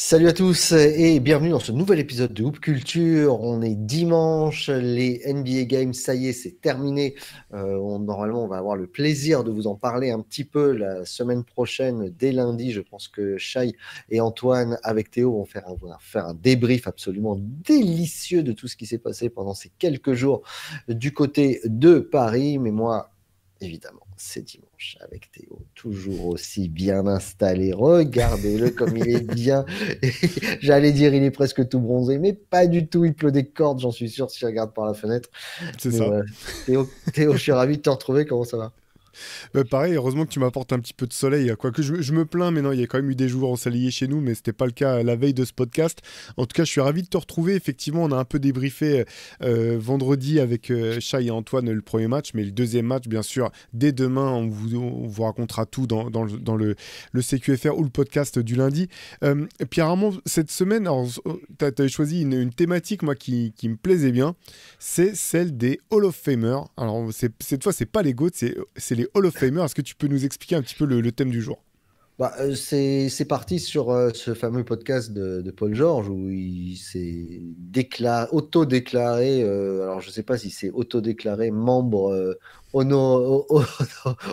Salut à tous et bienvenue dans ce nouvel épisode de Hoop Culture. On est dimanche, les NBA Games, ça y est, c'est terminé. Normalement, on va avoir le plaisir de vous en parler un petit peu la semaine prochaine, dès lundi. Je pense que Shai et Antoine, avec Théo, vont faire un débrief absolument délicieux de tout ce qui s'est passé pendant ces quelques jours du côté de Paris. Mais moi, évidemment, c'est dimanche avec Théo, toujours aussi bien installé. Regardez-le comme il est bien. J'allais dire, il est presque tout bronzé, mais pas du tout. Il pleut des cordes, j'en suis sûr, si je regarde par la fenêtre. C'est Mais ça. voilà. Théo, je suis ravi de te retrouver. Comment ça va? Pareil, heureusement que tu m'apportes un petit peu de soleil. Quoique je me plains, mais non, il y a quand même eu des jours ensoleillés chez nous, mais c'était pas le cas la veille de ce podcast. En tout cas, je suis ravi de te retrouver. Effectivement, on a un peu débriefé vendredi avec Shai et Antoine le premier match, mais le deuxième match, bien sûr, dès demain, on vous racontera tout dans le CQFR ou le podcast du lundi. Et puis, apparemment, cette semaine, tu as choisi une thématique, moi, qui me plaisait bien. C'est celle des Hall of Famers. Alors, cette fois, c'est pas les GOAT, c'est les Hall of Famers. Est-ce que tu peux nous expliquer un petit peu le thème du jour? C'est parti sur ce fameux podcast de Paul George où il s'est auto-déclaré, alors je ne sais pas si c'est auto-déclaré membre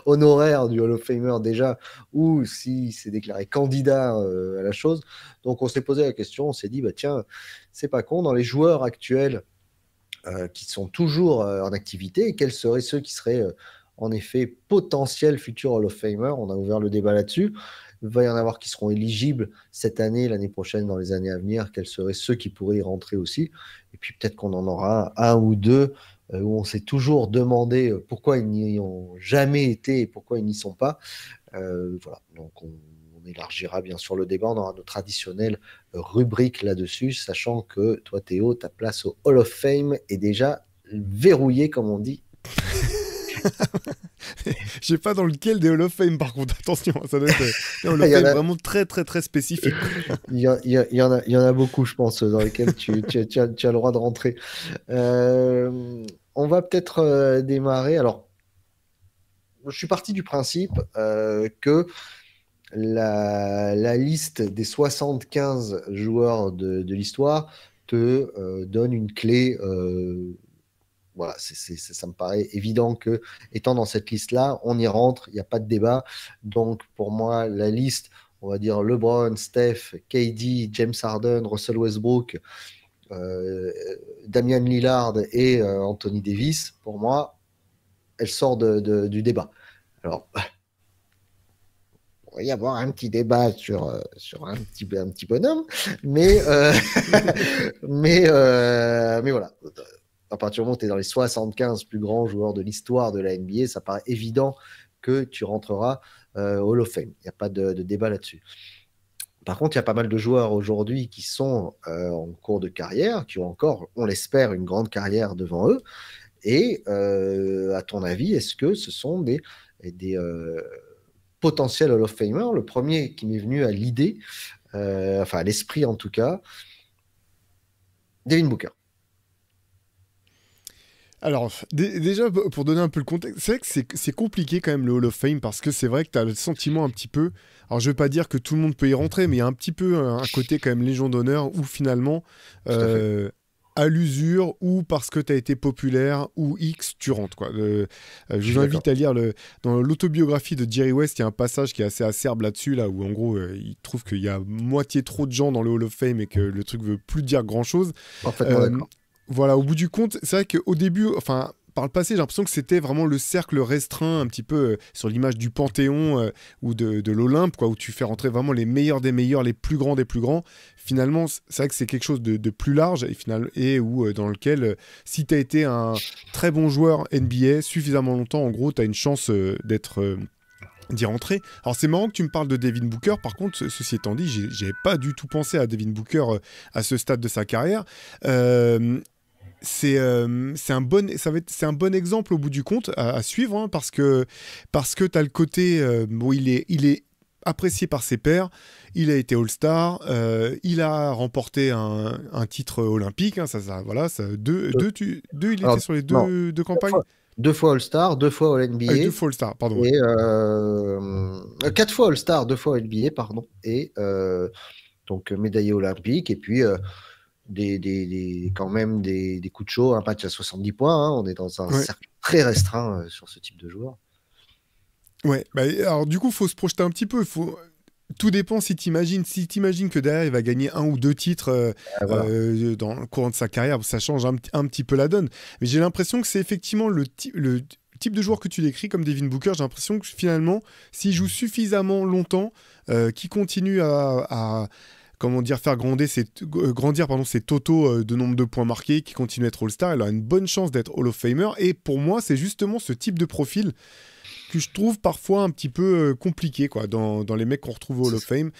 honoraire du Hall of Famer déjà, ou s'il s'est déclaré candidat à la chose. Donc on s'est posé la question, on s'est dit, bah tiens, c'est pas con, dans les joueurs actuels qui sont toujours en activité, et quels seraient ceux qui seraient en effet potentiels futurs Hall of Famer. On a ouvert le débat là-dessus. Il va y en avoir qui seront éligibles cette année, l'année prochaine, dans les années à venir. Quels seraient ceux qui pourraient y rentrer aussi? Et puis peut-être qu'on en aura un ou deux où on s'est toujours demandé pourquoi ils n'y ont jamais été et pourquoi ils n'y sont pas. Voilà, donc on élargira bien sûr le débat, on aura notre traditionnelle rubrique là-dessus, sachant que toi Théo, ta place au Hall of Fame est déjà verrouillée, comme on dit. Je sais pas dans lequel des Hall of Fame, par contre, attention, ça doit être un Hall Il of y en Fame a, vraiment très, très, très spécifique. il y en a beaucoup, je pense, dans lesquels tu as le droit de rentrer. On va peut-être démarrer. Alors, je suis parti du principe que la liste des 75 joueurs de l'histoire te donne une clé. Voilà, ça me paraît évident que, étant dans cette liste-là, on y rentre, il n'y a pas de débat. Donc, pour moi, la liste, on va dire LeBron, Steph, KD, James Harden, Russell Westbrook, euh, Damian Lillard et Anthony Davis, pour moi, elle sort du débat. Alors, il va y avoir un petit débat sur un petit bonhomme, mais, mais voilà. À partir du moment où tu es dans les 75 plus grands joueurs de l'histoire de la NBA, ça paraît évident que tu rentreras au Hall of Fame. Il n'y a pas de débat là-dessus. Par contre, il y a pas mal de joueurs aujourd'hui qui sont en cours de carrière, qui ont encore, on l'espère, une grande carrière devant eux. Et à ton avis, est-ce que ce sont des potentiels Hall of Famer? Le premier qui m'est venu à l'idée, enfin à l'esprit en tout cas, Devin Booker. Alors, déjà, pour donner un peu le contexte, c'est vrai que c'est compliqué quand même le Hall of Fame parce que c'est vrai que tu as le sentiment un petit peu. Alors, je veux pas dire que tout le monde peut y rentrer, mais il y a un petit peu un côté quand même Légion d'honneur où finalement, Tout à fait. euh, à l'usure ou parce que tu as été populaire ou X, tu rentres quoi. Je Je suis vous d'accord. invite à lire dans l'autobiographie de Jerry West, il y a un passage qui est assez acerbe là-dessus, là où en gros, il trouve qu'il y a moitié trop de gens dans le Hall of Fame et que le truc veut plus dire grand-chose. Parfaitement Euh, d'accord. voilà, au bout du compte, c'est vrai qu'au début, enfin, par le passé, j'ai l'impression que c'était vraiment le cercle restreint, un petit peu sur l'image du Panthéon ou de l'Olympe, quoi, où tu fais rentrer vraiment les meilleurs des meilleurs, les plus grands des plus grands. Finalement, c'est vrai que c'est quelque chose de plus large et où, dans lequel, si tu as été un très bon joueur NBA suffisamment longtemps, en gros, tu as une chance d'y rentrer. Alors c'est marrant que tu me parles de Devin Booker, par contre, ceci étant dit, j'avais pas du tout pensé à Devin Booker à ce stade de sa carrière. Euh, c'est un bon exemple au bout du compte à suivre hein, parce que tu as le côté où il est apprécié par ses pairs, il a été All-Star, il a remporté un titre olympique, hein, voilà, Euh, il était Alors, sur les non, deux campagnes. deux fois All-Star, deux fois Ah, deux All-NBA fois All-Star, pardon. Ouais. et quatre fois All-Star, deux fois All-NBA, pardon. Et donc médaillé olympique, et puis quand même des coups de chaud, un match à 70 points. Hein, on est dans un Ouais. cercle très restreint sur ce type de joueur. Ouais, bah, alors du coup, faut se projeter un petit peu. Tout dépend si t'imagines que derrière il va gagner un ou deux titres Voilà. dans le courant de sa carrière, ça change un petit peu la donne. Mais j'ai l'impression que c'est effectivement le type de joueur que tu décris comme Devin Booker. J'ai l'impression que finalement, s'il joue suffisamment longtemps, qu'il continue à comment dire, faire grandir pardon, ses totaux de nombre de points marqués, qui continue à être All-Star, il a une bonne chance d'être Hall of Famer. Et pour moi, c'est justement ce type de profil que je trouve parfois un petit peu compliqué quoi, dans les mecs qu'on retrouve au Hall of Fame,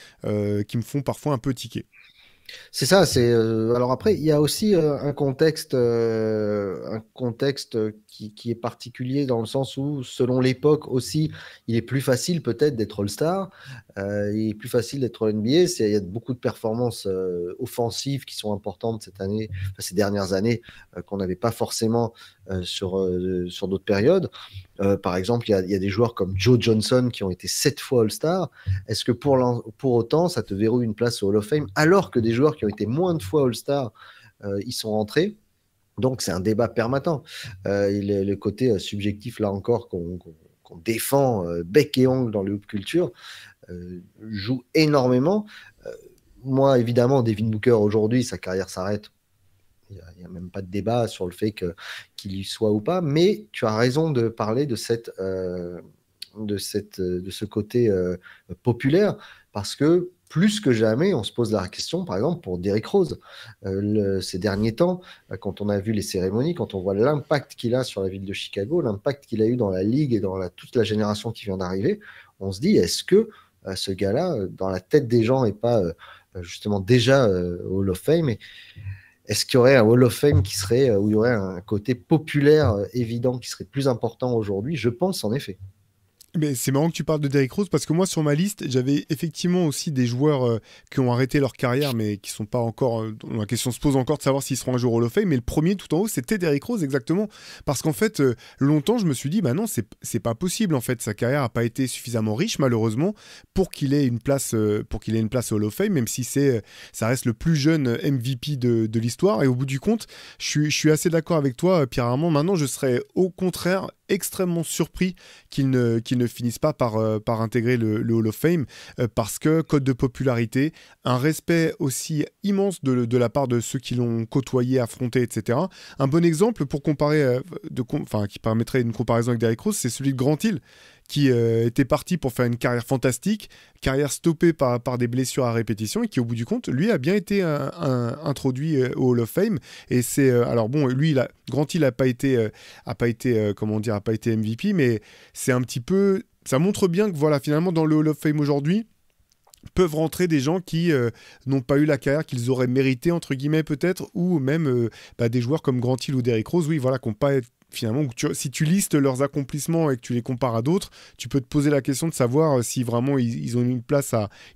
qui me font parfois un peu tiquer. C'est ça, alors après il y a aussi un contexte qui est particulier dans le sens où selon l'époque aussi, il est plus facile peut-être d'être All-Star, il est plus facile d'être NBA, il y a beaucoup de performances offensives qui sont importantes cette année, enfin, ces dernières années qu'on n'avait pas forcément sur d'autres périodes. Par exemple, il y a des joueurs comme Joe Johnson qui ont été 7 fois All-Star. Est-ce que pour autant, ça te verrouille une place au Hall of Fame, alors que des joueurs qui ont été moins de fois All-Star, ils sont rentrés? Donc, c'est un débat permanent. Le côté subjectif, là encore, qu'on défend bec et ongle dans les hoop culture, joue énormément. Euh, Moi, évidemment, Devin Booker, aujourd'hui, sa carrière s'arrête. Il n'y a même pas de débat sur le fait qu'il y soit ou pas, mais tu as raison de parler de ce côté populaire, parce que plus que jamais, on se pose la question, par exemple, pour Derrick Rose. Ces derniers temps, quand on a vu les cérémonies, quand on voit l'impact qu'il a sur la ville de Chicago, l'impact qu'il a eu dans la ligue et dans toute la génération qui vient d'arriver, on se dit, est-ce que ce gars-là, dans la tête des gens, n'est pas justement déjà au Hall of Fame? Est-ce qu'il y aurait un Hall of Fame où il y aurait un côté populaire évident qui serait plus important aujourd'hui? Je pense en effet. Mais c'est marrant que tu parles de Derrick Rose parce que moi sur ma liste j'avais effectivement aussi des joueurs qui ont arrêté leur carrière mais qui sont pas encore dont la question se pose encore de savoir s'ils seront un jour au Hall of Fame, mais le premier tout en haut c'était Derrick Rose exactement parce qu'en fait longtemps je me suis dit bah non c'est pas possible en fait, sa carrière a pas été suffisamment riche malheureusement pour qu'il ait une place au Hall of Fame, même si ça reste le plus jeune MVP de l'histoire. Et au bout du compte je suis assez d'accord avec toi Pierre Armand. Maintenant je serais au contraire extrêmement surpris qu'il ne finisse pas par intégrer le Hall of Fame, parce que code de popularité, un respect aussi immense de la part de ceux qui l'ont côtoyé, affronté, etc. Un bon exemple pour comparer, qui permettrait une comparaison avec Derrick Rose, c'est celui de Grant Hill, qui était parti pour faire une carrière fantastique, carrière stoppée par des blessures à répétition, et qui au bout du compte, lui a bien été introduit au Hall of Fame. Et c'est alors bon, lui, Grant Hill a pas été MVP, mais c'est un petit peu, ça montre bien que voilà, finalement dans le Hall of Fame aujourd'hui peuvent rentrer des gens qui n'ont pas eu la carrière qu'ils auraient mérité entre guillemets peut-être, ou même des joueurs comme Grant Hill ou Derrick Rose, oui voilà, qui n'ont pas finalement, si tu listes leurs accomplissements et que tu les compares à d'autres, tu peux te poser la question de savoir si vraiment ils ont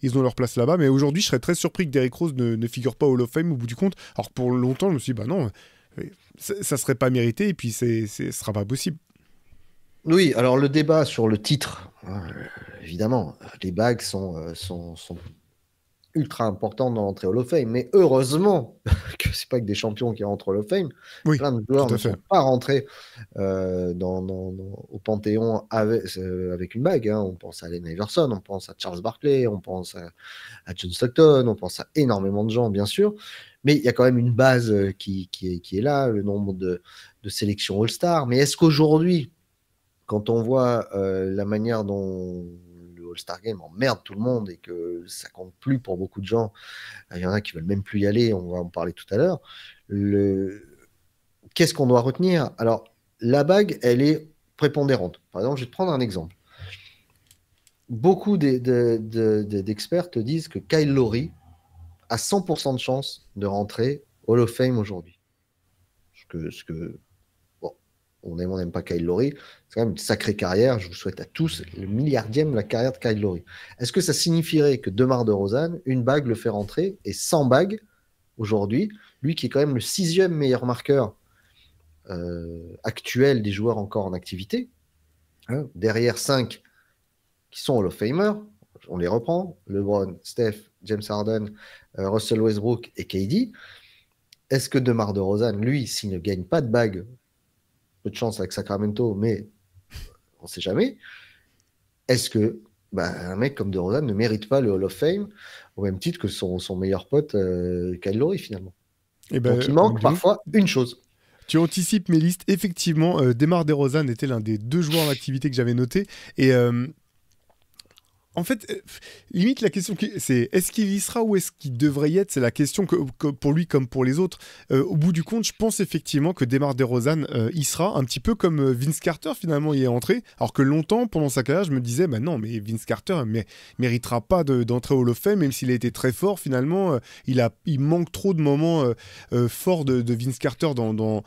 ils ont leur place là-bas. Mais aujourd'hui, je serais très surpris que Derrick Rose ne figure pas au Hall of Fame au bout du compte. Alors pour longtemps, je me suis dit, bah non, ça serait pas mérité et puis ce sera pas possible. Oui, alors le débat sur le titre, hein, évidemment, les bagues sont ultra importantes dans l'entrée Hall of Fame, mais heureusement que c'est pas que des champions qui rentrent au Hall of Fame. Oui, Plein de tout joueurs à ne fait. sont pas rentrés au Panthéon avec une bague. Hein. On pense à Allen Iverson, on pense à Charles Barkley, on pense à John Stockton, on pense à énormément de gens, bien sûr. Mais il y a quand même une base qui est là, le nombre de sélections All-Star. Mais est-ce qu'aujourd'hui, quand on voit la manière dont le All-Star Game emmerde tout le monde et que ça compte plus pour beaucoup de gens, il y en a qui veulent même plus y aller, on va en parler tout à l'heure, le... qu'est-ce qu'on doit retenir? Alors, la bague, elle est prépondérante. Par exemple, je vais te prendre un exemple. Beaucoup d'experts te disent que Kyle Lowry a 100% de chance de rentrer Hall of Fame aujourd'hui. Bon, on n'aime pas Kyle Lowry, c'est quand même une sacrée carrière. Je vous souhaite à tous le milliardième de la carrière de Kyle Lowry. Est-ce que ça signifierait que DeMar DeRozan, une bague le fait rentrer, et 100 bagues aujourd'hui, lui qui est quand même le 6e meilleur marqueur actuel des joueurs encore en activité, derrière 5 qui sont Hall of Famer, on les reprend, LeBron, Steph, James Harden, Russell Westbrook et KD. Est-ce que DeMar DeRozan, lui, s'il ne gagne pas de bague, peu de chance avec Sacramento, mais on ne sait jamais, est-ce que un mec comme DeRozan ne mérite pas le Hall of Fame au même titre que son meilleur pote Kyle Lowry finalement? Donc il manque parfois une chose. Tu anticipes mes listes. Effectivement, DeMar DeRozan était l'un des 2 joueurs d'activité que j'avais noté. Et en fait, limite, la question, c'est est-ce qu'il y sera ou est-ce qu'il devrait y être? C'est la question que pour lui comme pour les autres. Au bout du compte, je pense effectivement que DeMar DeRozan y sera, un petit peu comme Vince Carter finalement y est entré. Alors que longtemps, pendant sa carrière, je me disais, non, mais Vince Carter méritera pas d'entrer au Hall of Fame, même s'il a été très fort finalement. Il manque trop de moments forts de Vince Carter dans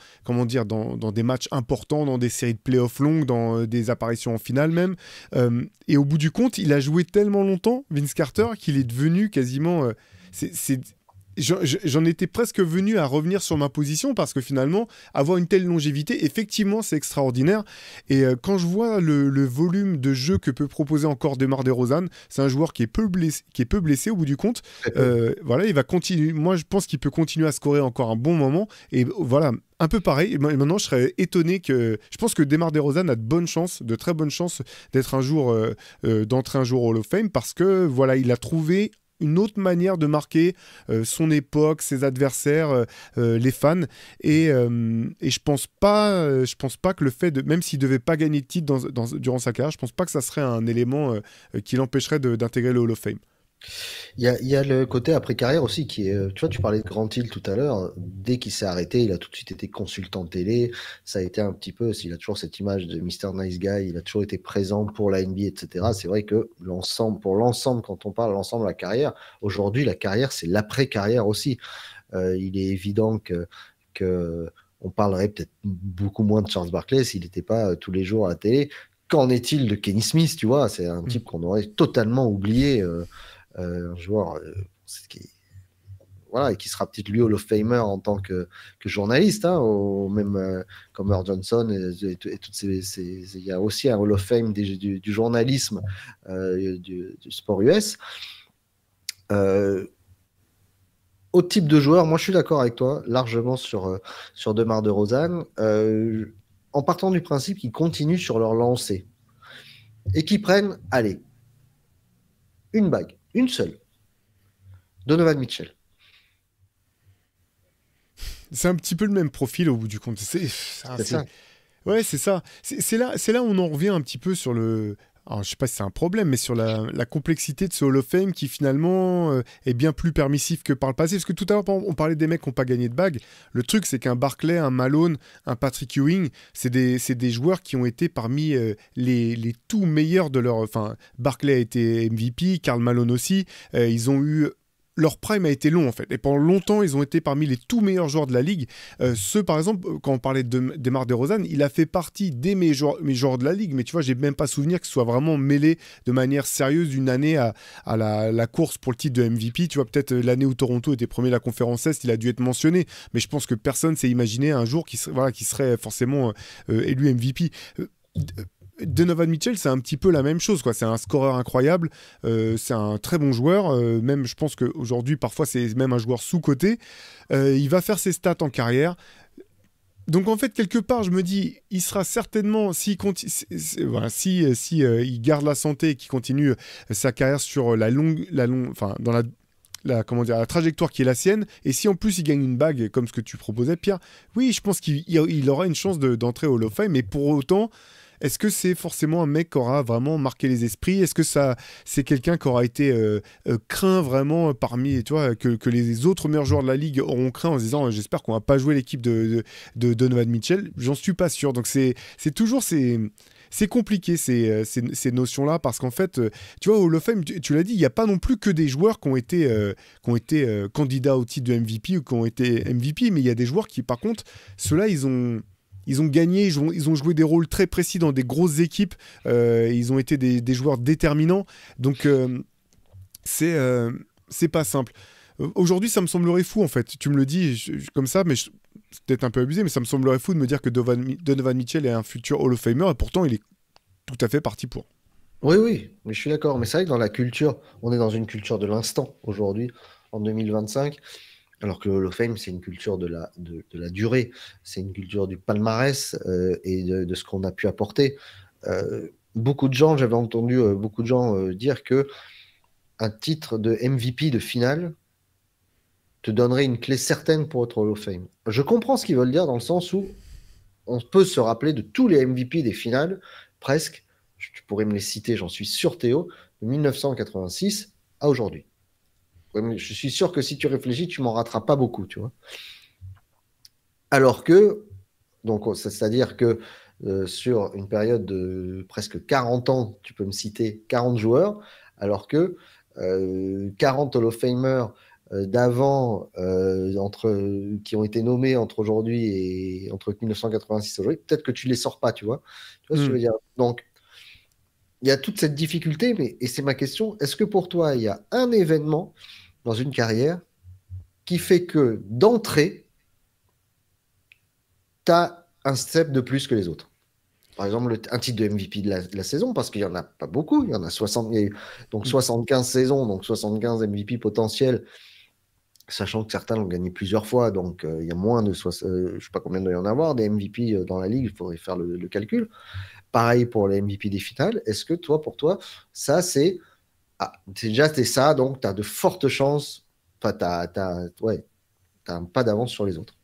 des matchs importants, dans des séries de playoffs longues, dans des apparitions en finale même. Et au bout du compte, il a joué tellement longtemps, Vince Carter, qu'il est devenu quasiment... J'en étais presque venu à revenir sur ma position parce que finalement, avoir une telle longévité, effectivement, c'est extraordinaire. Et quand je vois le volume de jeu que peut proposer encore DeMar DeRozan, c'est un joueur qui est peu blessé au bout du compte. Voilà, il va continuer. Moi, je pense qu'il peut continuer à scorer encore un bon moment. Et voilà, un peu pareil. Et maintenant, je serais étonné que... Je pense que DeMar DeRozan a de très bonnes chances d'être un jour, d'entrer un jour au Hall of Fame parce que voilà, il a trouvé une autre manière de marquer son époque, ses adversaires, les fans. Et je pense pas que le fait de, même s'il devait pas gagner de titre durant sa carrière, je pense pas que ça serait un élément qui l'empêcherait d'intégrer le Hall of Fame. Il y a le côté après-carrière aussi qui est... Tu vois, tu parlais de Grant Hill tout à l'heure. Dès qu'il s'est arrêté, il a tout de suite été consultant télé. Ça a été un petit peu... Il a toujours cette image de Mr. Nice Guy. Il a toujours été présent pour la NBA, etc. C'est vrai que pour l'ensemble, quand on parle l'ensemble de la carrière, aujourd'hui, la carrière, c'est l'après-carrière aussi. Il est évident que on parlerait peut-être beaucoup moins de Charles Barkley s'il n'était pas tous les jours à la télé. Qu'en est-il de Kenny Smith, tu vois? C'est un type qu'on aurait totalement oublié... un joueur voilà, et qui sera peut-être lui Hall of Famer en tant que journaliste, hein, même comme Earl Johnson et toutes il y a aussi un Hall of Fame du journalisme du sport US. Au type de joueur, moi je suis d'accord avec toi largement sur DeMar DeRozan, en partant du principe qu'ils continuent sur leur lancée et qu'ils prennent, allez, une bague. Une seule. Donovan Mitchell. C'est un petit peu le même profil au bout du compte. C'est ça. Ouais, c'est ça. C'est là où on en revient un petit peu sur le... Alors, je sais pas si c'est un problème, mais sur la complexité de ce Hall of Fame qui finalement est bien plus permissif que par le passé. Parce que tout à l'heure, on parlait des mecs qui n'ont pas gagné de bague. Le truc, c'est qu'un Barkley, un Malone, un Patrick Ewing, c'est des joueurs qui ont été parmi les tout meilleurs de leur... Enfin, Barkley a été MVP, Karl Malone aussi. Ils ont eu... Leur prime a été long en fait, et pendant longtemps ils ont été parmi les tout meilleurs joueurs de la ligue. Ceux par exemple, quand on parlait de DeMar DeRozan, il a fait partie des meilleurs joueurs de la ligue, mais tu vois, j'ai même pas souvenir que ce soit vraiment mêlé de manière sérieuse d'une année à la course pour le titre de MVP. Tu vois, peut-être l'année où Toronto était premier de la conférence Est, il a dû être mentionné, mais je pense que personne s'est imaginé un jour qu'il serait forcément élu MVP. Donovan Mitchell, c'est un petit peu la même chose, quoi. C'est un scoreur incroyable, c'est un très bon joueur, même je pense qu'aujourd'hui parfois c'est même un joueur sous-coté. Il va faire ses stats en carrière. Donc en fait, quelque part, je me dis, il sera certainement, il garde la santé et qu'il continue sa carrière sur dans la trajectoire qui est la sienne, et si en plus il gagne une bague comme ce que tu proposais, Pierre, oui, je pense qu'il aura une chance d'entrer au Hall of Fame, mais pour autant, est-ce que c'est forcément un mec qui aura vraiment marqué les esprits? Est-ce que c'est quelqu'un qui aura été craint vraiment parmi, tu vois, que les autres meilleurs joueurs de la ligue auront craint en se disant j'espère qu'on va pas jouer l'équipe de Donovan Mitchell? J'en suis pas sûr. Donc c'est toujours c'est compliqué ces notions-là, parce qu'en fait, tu vois, au Hall of Fame, tu l'as dit, il n'y a pas non plus que des joueurs qui ont été candidats au titre de MVP ou qui ont été MVP, mais il y a des joueurs qui, par contre, ceux-là, ils ont gagné, ils ont joué des rôles très précis dans des grosses équipes, ils ont été des joueurs déterminants, donc c'est pas simple. Aujourd'hui, ça me semblerait fou, en fait. Tu me le dis comme ça, mais c'est peut-être un peu abusé, mais ça me semblerait fou de me dire que Donovan Mitchell est un futur Hall of Famer, et pourtant, il est tout à fait parti pour. Oui, oui, mais je suis d'accord. Mais c'est vrai que dans la culture, on est dans une culture de l'instant aujourd'hui, en 2025, alors que le Hall of Fame, c'est une culture de la durée, c'est une culture du palmarès et de ce qu'on a pu apporter. Beaucoup de gens, j'avais entendu beaucoup de gens dire que un titre de MVP de finale te donnerait une clé certaine pour être au Hall of Fame. Je comprends ce qu'ils veulent dire dans le sens où on peut se rappeler de tous les MVP des finales, presque. Tu pourrais me les citer, j'en suis sûr, Théo, de 1986 à aujourd'hui. Je suis sûr que si tu réfléchis, tu m'en rateras pas beaucoup, tu vois. Alors que, donc, c'est-à-dire que sur une période de presque 40 ans, tu peux me citer 40 joueurs, alors que 40 Hall of Famers d'avant, qui ont été nommés entre aujourd'hui et entre 1986 et aujourd'hui, peut-être que tu les sors pas, tu vois. Tu vois ce que je Hmm. veux dire? Donc, il y a toute cette difficulté, et c'est ma question, est-ce que pour toi, il y a un événement dans une carrière qui fait que d'entrée, tu as un step de plus que les autres? Par exemple, un titre de MVP de la saison, parce qu'il n'y en a pas beaucoup, il y en a 60, il y a eu donc 75 saisons, donc 75 MVP potentiels, sachant que certains l'ont gagné plusieurs fois, donc il y a moins de, je ne sais pas combien il doit y en avoir, des MVP dans la ligue, il faudrait faire le calcul. Pareil pour les MVP des finales, est-ce que toi, pour toi, ça c'est déjà t'es ça, donc tu as de fortes chances, enfin, ouais, t'as un pas d'avance sur les autres.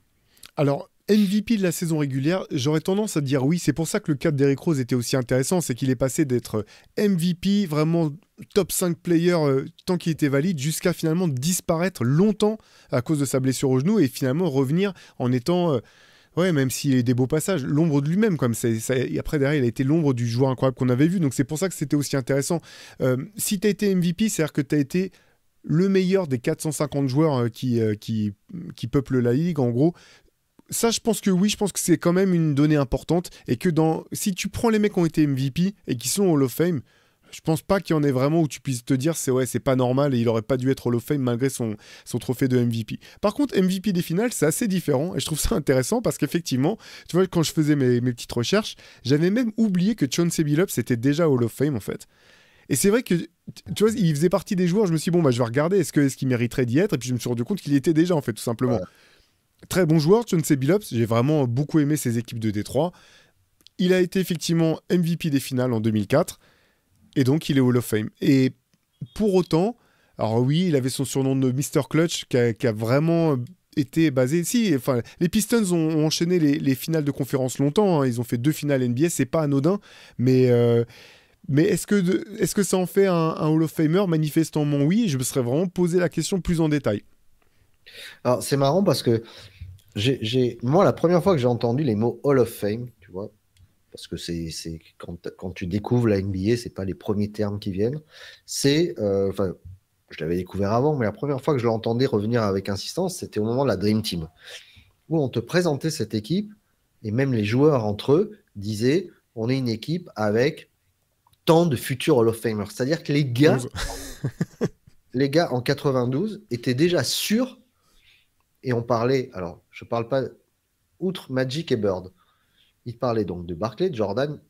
Alors, MVP de la saison régulière, j'aurais tendance à dire oui. C'est pour ça que le cas d'Eric Rose était aussi intéressant. C'est qu'il est passé d'être MVP, vraiment top 5 player tant qu'il était valide, jusqu'à finalement disparaître longtemps à cause de sa blessure au genou et finalement revenir en étant, ouais, même s'il a eu des beaux passages, l'ombre de lui-même. Et après, derrière, il a été l'ombre du joueur incroyable qu'on avait vu. Donc c'est pour ça que c'était aussi intéressant. Si tu as été MVP, c'est-à-dire que tu as été le meilleur des 450 joueurs qui peuplent la ligue, en gros. Ça, je pense que oui, je pense que c'est quand même une donnée importante et que si tu prends les mecs qui ont été MVP et qui sont au Hall of Fame, je pense pas qu'il y en ait vraiment où tu puisses te dire c'est pas normal et il aurait pas dû être Hall of Fame malgré son trophée de MVP. Par contre, MVP des finales, c'est assez différent et je trouve ça intéressant parce qu'effectivement, tu vois, quand je faisais mes petites recherches, j'avais même oublié que Chauncey Billups était déjà Hall of Fame en fait. Et c'est vrai que, tu vois, il faisait partie des joueurs, je me suis dit, bon, bah, je vais regarder, est-ce qu'il mériterait d'y être? Et puis je me suis rendu compte qu'il y était déjà, en fait, tout simplement. Ouais. Très bon joueur, Chauncey Billups. J'ai vraiment beaucoup aimé ses équipes de Détroit. Il a été effectivement MVP des finales en 2004. Et donc, il est Hall of Fame. Et pour autant, alors oui, il avait son surnom de Mr. Clutch qui a vraiment été basé. Si, enfin, les Pistons ont enchaîné les finales de conférence longtemps. Hein. Ils ont fait 2 finales NBA. C'est pas anodin. Mais est-ce que ça en fait un Hall of Famer? Manifestement oui. Je me serais vraiment posé la question plus en détail. Alors, c'est marrant parce que moi, la première fois que j'ai entendu les mots Hall of Fame, tu vois, parce que quand tu découvres la NBA, c'est pas les premiers termes qui viennent. Enfin, je l'avais découvert avant, mais la première fois que je l'entendais revenir avec insistance, c'était au moment de la Dream Team, où on te présentait cette équipe, et même les joueurs entre eux disaient, on est une équipe avec tant de futurs Hall of Famers. C'est-à-dire que 11. les gars en 92 étaient déjà sûrs, et on parlait, alors je parle pas, outre Magic et Bird, il parlait donc de Barclay, de Jordan,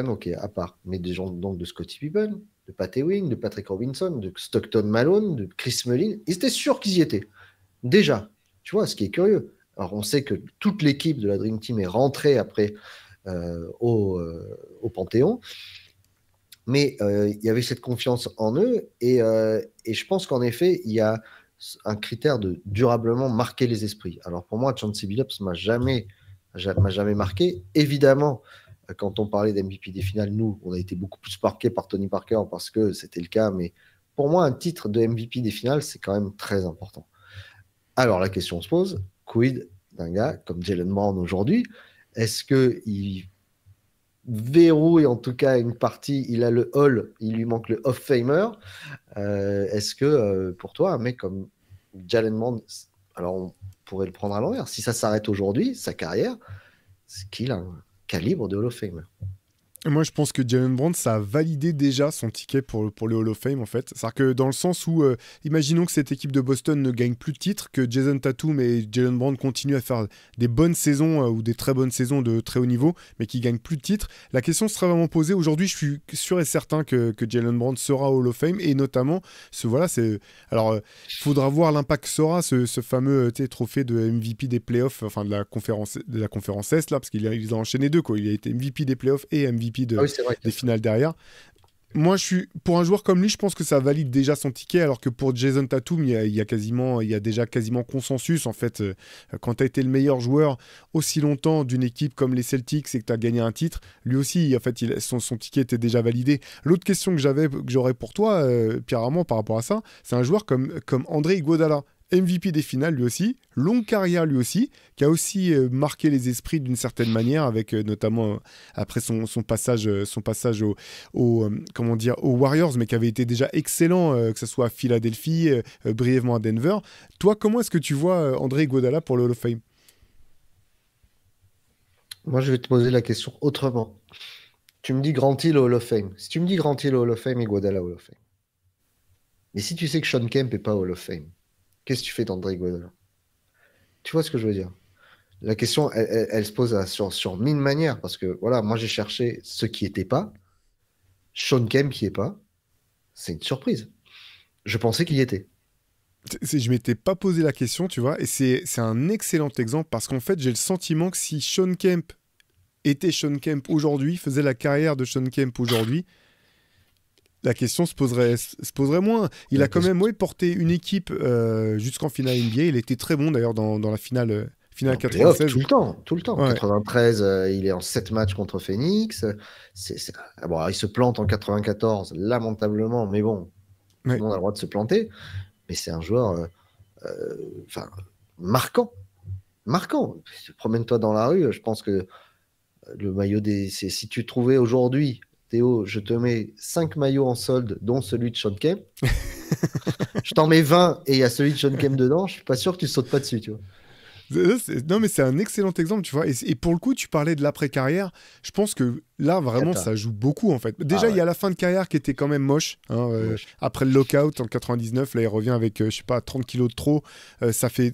ok, à part, mais des gens donc de Scottie Pippen, de Pat Ewing, de Patrick Robinson, de Stockton Malone, de Chris Mullin. Ils étaient sûrs qu'ils y étaient. Déjà, tu vois, ce qui est curieux. Alors, on sait que toute l'équipe de la Dream Team est rentrée après au Panthéon, mais il y avait cette confiance en eux, et je pense qu'en effet, il y a un critère de durablement marquer les esprits. Alors pour moi, Chauncey Billups m'a jamais marqué. Évidemment, quand on parlait d'MVP des finales, nous, on a été beaucoup plus marqués par Tony Parker parce que c'était le cas, mais pour moi, un titre de MVP des finales, c'est quand même très important. Alors la question se pose, quid d'un gars comme Jalen Brown aujourd'hui? Est-ce qu'il verrouille en tout cas une partie, il a le Hall, il lui manque le Off Famer. Est-ce que pour toi, un mec comme Jalen Brown, alors on pourrait le prendre à l'envers, si ça s'arrête aujourd'hui, sa carrière, c'est qu'il a un calibre de Hall of Famer. Moi, je pense que Jalen Brown, ça a validé déjà son ticket pour le Hall of Fame, en fait. C'est-à-dire que dans le sens où, imaginons que cette équipe de Boston ne gagne plus de titres, que Jason Tatum et Jalen Brown continuent à faire des bonnes saisons ou des très bonnes saisons de très haut niveau, mais qui gagnent plus de titres. La question sera vraiment posée. Aujourd'hui, je suis sûr et certain que Jalen Brown sera au Hall of Fame, et notamment, voilà, c'est... Alors, il faudra voir l'impact que sera ce fameux trophée de MVP des playoffs, enfin de la conférence Est, là, parce qu'il a enchaîné deux, quoi. Il a été MVP des playoffs et MVP Ah oui, c'est vrai. des finales derrière. Moi, pour un joueur comme lui, je pense que ça valide déjà son ticket, alors que pour Jason Tatum, il y a déjà quasiment consensus. En fait, quand tu as été le meilleur joueur aussi longtemps d'une équipe comme les Celtics et que tu as gagné un titre, lui aussi, en fait, son ticket était déjà validé. L'autre question que j'aurais pour toi, Pierre Armand, par rapport à ça, c'est un joueur comme André Iguodala. MVP des finales lui aussi, longue carrière lui aussi, qui a aussi marqué les esprits d'une certaine manière, avec notamment après son passage comment dire, aux Warriors, mais qui avait été déjà excellent, que ce soit à Philadelphie, brièvement à Denver. Toi, comment est-ce que tu vois André Iguodala pour le Hall of Fame? Moi, je vais te poser la question autrement. Tu me dis Grant Hill au Hall of Fame. Si tu me dis Grant Hill au Hall of Fame et Iguodala au Hall of Fame. Mais si tu sais que Sean Kemp n'est pas au Hall of Fame, qu'est-ce que tu fais d'André Iguodala? Tu vois ce que je veux dire? La question, elle se pose sur mille manières, parce que voilà, moi j'ai cherché ce qui n'était pas. Sean Kemp qui est pas, c'est une surprise. Je pensais qu'il y était. Je m'étais pas posé la question, tu vois, et c'est un excellent exemple, parce qu'en fait, j'ai le sentiment que si Sean Kemp était Sean Kemp aujourd'hui, faisait la carrière de Sean Kemp aujourd'hui, la question se poserait moins. Il La a quand question- même porté une équipe jusqu'en finale NBA. Il était très bon d'ailleurs dans la finale En playoff, 96. tout le temps, tout le temps. Ouais, 93, il est en 7 matchs contre Phoenix. Bon, alors, il se plante en 94, lamentablement, mais bon, tout ouais. le monde a le droit de se planter. Mais c'est un joueur enfin, marquant. Marquant. Promène-toi dans la rue, je pense que le maillot si tu trouvais aujourd'hui, Théo, je te mets 5 maillots en solde, dont celui de Sean Kemp. Je t'en mets 20 et il y a celui de Sean Kemp dedans. Je suis pas sûr que tu sautes pas dessus, tu vois. Non, mais c'est un excellent exemple, tu vois. Et pour le coup, tu parlais de l'après-carrière. Je pense que là, vraiment, Cata. ça joue beaucoup, en fait. Ah Déjà, il y ouais, a la fin de carrière qui était quand même moche, hein, moche. après le lockout en 99, là, il revient avec, je sais pas, 30 kilos de trop. Ça fait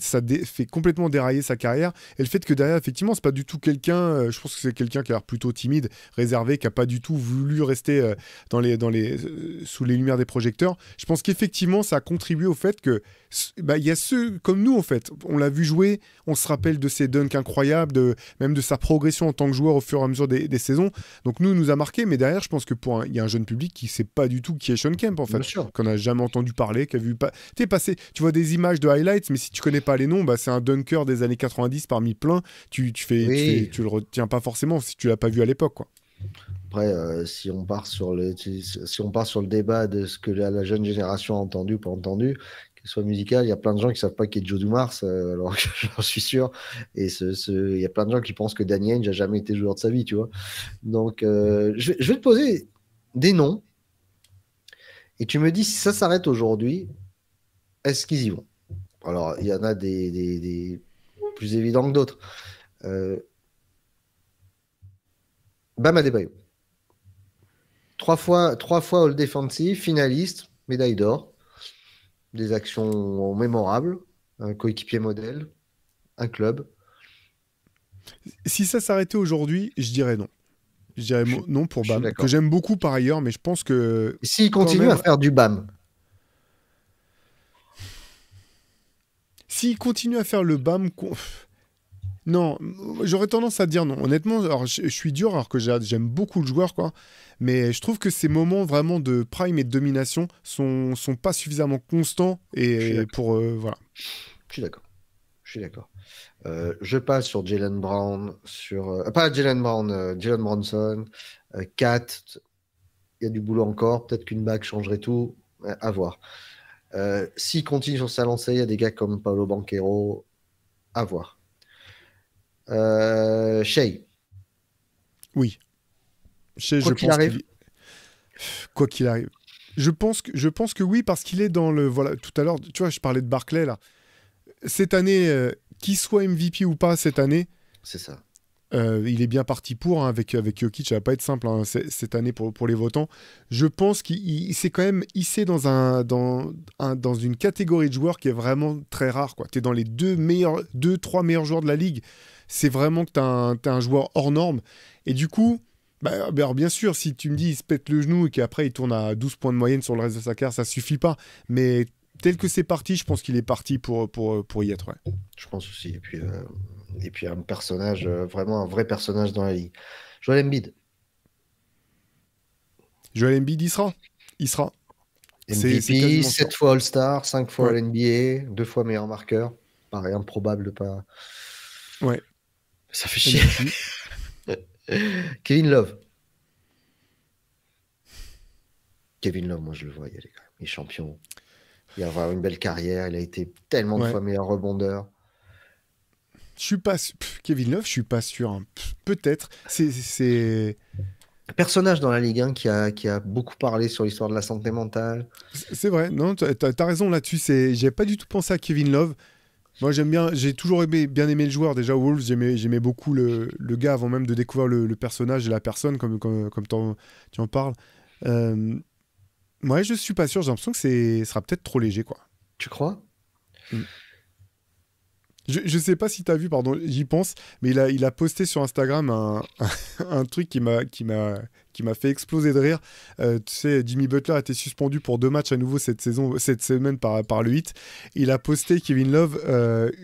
complètement dérailler sa carrière. Et le fait que derrière, effectivement, c'est pas du tout quelqu'un. Je pense que c'est quelqu'un qui a l'air plutôt timide, réservé, qui a pas du tout voulu rester sous les lumières des projecteurs. Je pense qu'effectivement, ça a contribué au fait que bah, il y a ceux comme nous, en fait. On l'a vu jouer, on se rappelle de ses dunks incroyables, même de sa progression en tant que joueur au fur et à mesure des saisons. Donc nous a marqué, mais derrière, je pense que il y a un jeune public qui sait pas du tout qui est Sean Kemp, en Bien fait, sûr. qu'on a jamais entendu parler, qui a vu pas. T'es passé, tu vois des images de highlights, mais si tu connais pas les noms, bah c'est un dunker des années 90 parmi plein. Oui. Tu le retiens pas forcément si tu l'as pas vu à l'époque, quoi. Après, si on part si on part sur le débat de ce que la jeune génération a entendu ou pas entendu, qu'il soit musical, il y a plein de gens qui savent pas qui est Joe Dumars, alors que j'en suis sûr. Et il y a plein de gens qui pensent que Danny Ainge n'a jamais été joueur de sa vie, tu vois. Donc, je vais te poser des noms et tu me dis si ça s'arrête aujourd'hui, est-ce qu'ils y vont? Alors, il y en a des plus évidents que d'autres. Euh, Bam Adebayo. Trois fois All Defensive, finaliste, médaille d'or, des actions mémorables, un coéquipier modèle, un club. Si ça s'arrêtait aujourd'hui, je dirais non. Je dirais Je suis, non pour je suis Bam, que d'accord. j'aime beaucoup par ailleurs, mais je pense que Et s'il quand continue à même, faire du BAM, s'il continue à faire le Bam, non, j'aurais tendance à dire non. Honnêtement, alors je suis dur alors que j'aime beaucoup le joueur, quoi. Mais je trouve que ces moments vraiment de prime et de domination sont pas suffisamment constants je suis et d'accord. pour voilà. Je suis d'accord. Je suis d'accord. Je passe sur Jalen Brown, pas Jalen Brown, Jalen Bronson, Kat. Il y a du boulot encore. Peut-être qu'une bague changerait tout. À voir. S'il continue sur sa lancée, il y a des gars comme Paolo Banchero. À voir. Shea, Oui, je quoi qu'il pense arrive, qu'il quoi qu'il arrive. Je pense que oui parce qu'il est dans le voilà tout à l'heure. Tu vois, je parlais de Barclay là. Cette année, qu'il soit MVP ou pas cette année, c'est ça. Il est bien parti pour, hein, avec Jokic, ça va pas être simple hein, cette année pour les votants. Je pense qu'il s'est quand même hissé dans une catégorie de joueurs qui est vraiment très rare. Tu es dans les trois meilleurs joueurs de la ligue. C'est vraiment que tu as un joueur hors norme. Et du coup, alors bien sûr, si tu me dis il se pète le genou et qu'après il tourne à 12 points de moyenne sur le reste de sa carrière, ça suffit pas. Mais tel que c'est parti, je pense qu'il est parti pour y être. Ouais. Je pense aussi. Et puis un personnage, vraiment un vrai personnage dans la ligue. Joel Embiid. Joel Embiid, il sera. C'est MVP, quasiment 7 sûr. fois All-Star, 5 fois Ouais. All-NBA, 2 fois meilleur marqueur. Pas rien de probable de pas. Ouais. Ça fait chier. MVP. Kevin Love. Kevin Love, moi je le vois y aller quand même. Il est champion. Il va avoir une belle carrière. Il a été tellement de Ouais. fois meilleur rebondeur. Je suis pas sûr. Kevin Love, je suis pas sûr. Hein. Peut-être. C'est Personnage dans la Ligue 1 qui a beaucoup parlé sur l'histoire de la santé mentale. vrai. Non, t'as raison là-dessus. J'ai pas du tout pensé à Kevin Love. Moi, j'aime bien. J'ai toujours bien aimé le joueur. Déjà, Wolves, j'aimais beaucoup le gars avant même de découvrir le personnage et la personne, comme tu en parles. Ouais, je suis pas sûr. J'ai l'impression que ce sera peut-être trop léger, quoi. Tu crois? Mm. Je sais pas si tu as vu, pardon, j'y pense, mais il a posté sur Instagram un truc qui m'a fait exploser de rire. Tu sais, Jimmy Butler a été suspendu pour 2 matchs à nouveau cette semaine par le 8. Il a posté, Kevin Love,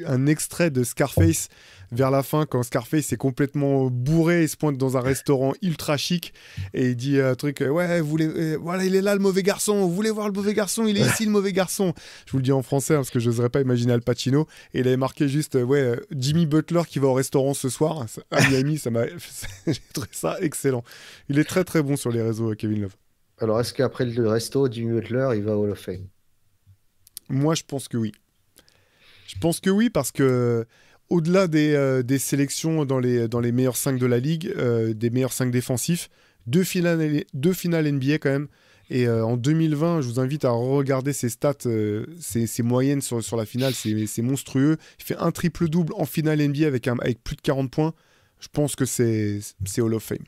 un extrait de Scarface vers la fin, quand Scarface est complètement bourré, il se pointe dans un restaurant ultra chic et il dit un truc, ouais, voilà, il est là le mauvais garçon, vous voulez voir le mauvais garçon, il est ici le mauvais garçon. Je vous le dis en français hein, parce que je n'oserais pas imaginer Al Pacino. Et il avait marqué juste, Jimmy Butler qui va au restaurant ce soir à Miami. J'ai trouvé ça excellent. Il est très très bon sur les réseaux, Kevin Love. Alors, est-ce qu'après le resto, Jimmy Butler, il va au Hall of Fame? Moi, je pense que oui. Je pense que oui parce que au-delà des sélections dans les meilleurs 5 de la ligue, des meilleurs 5 défensifs, 2 finales NBA quand même. Et en 2020, je vous invite à regarder ses stats, ses moyennes sur la finale, c'est monstrueux. Il fait un triple-double en finale NBA avec plus de 40 points. Je pense que c'est Hall of Fame.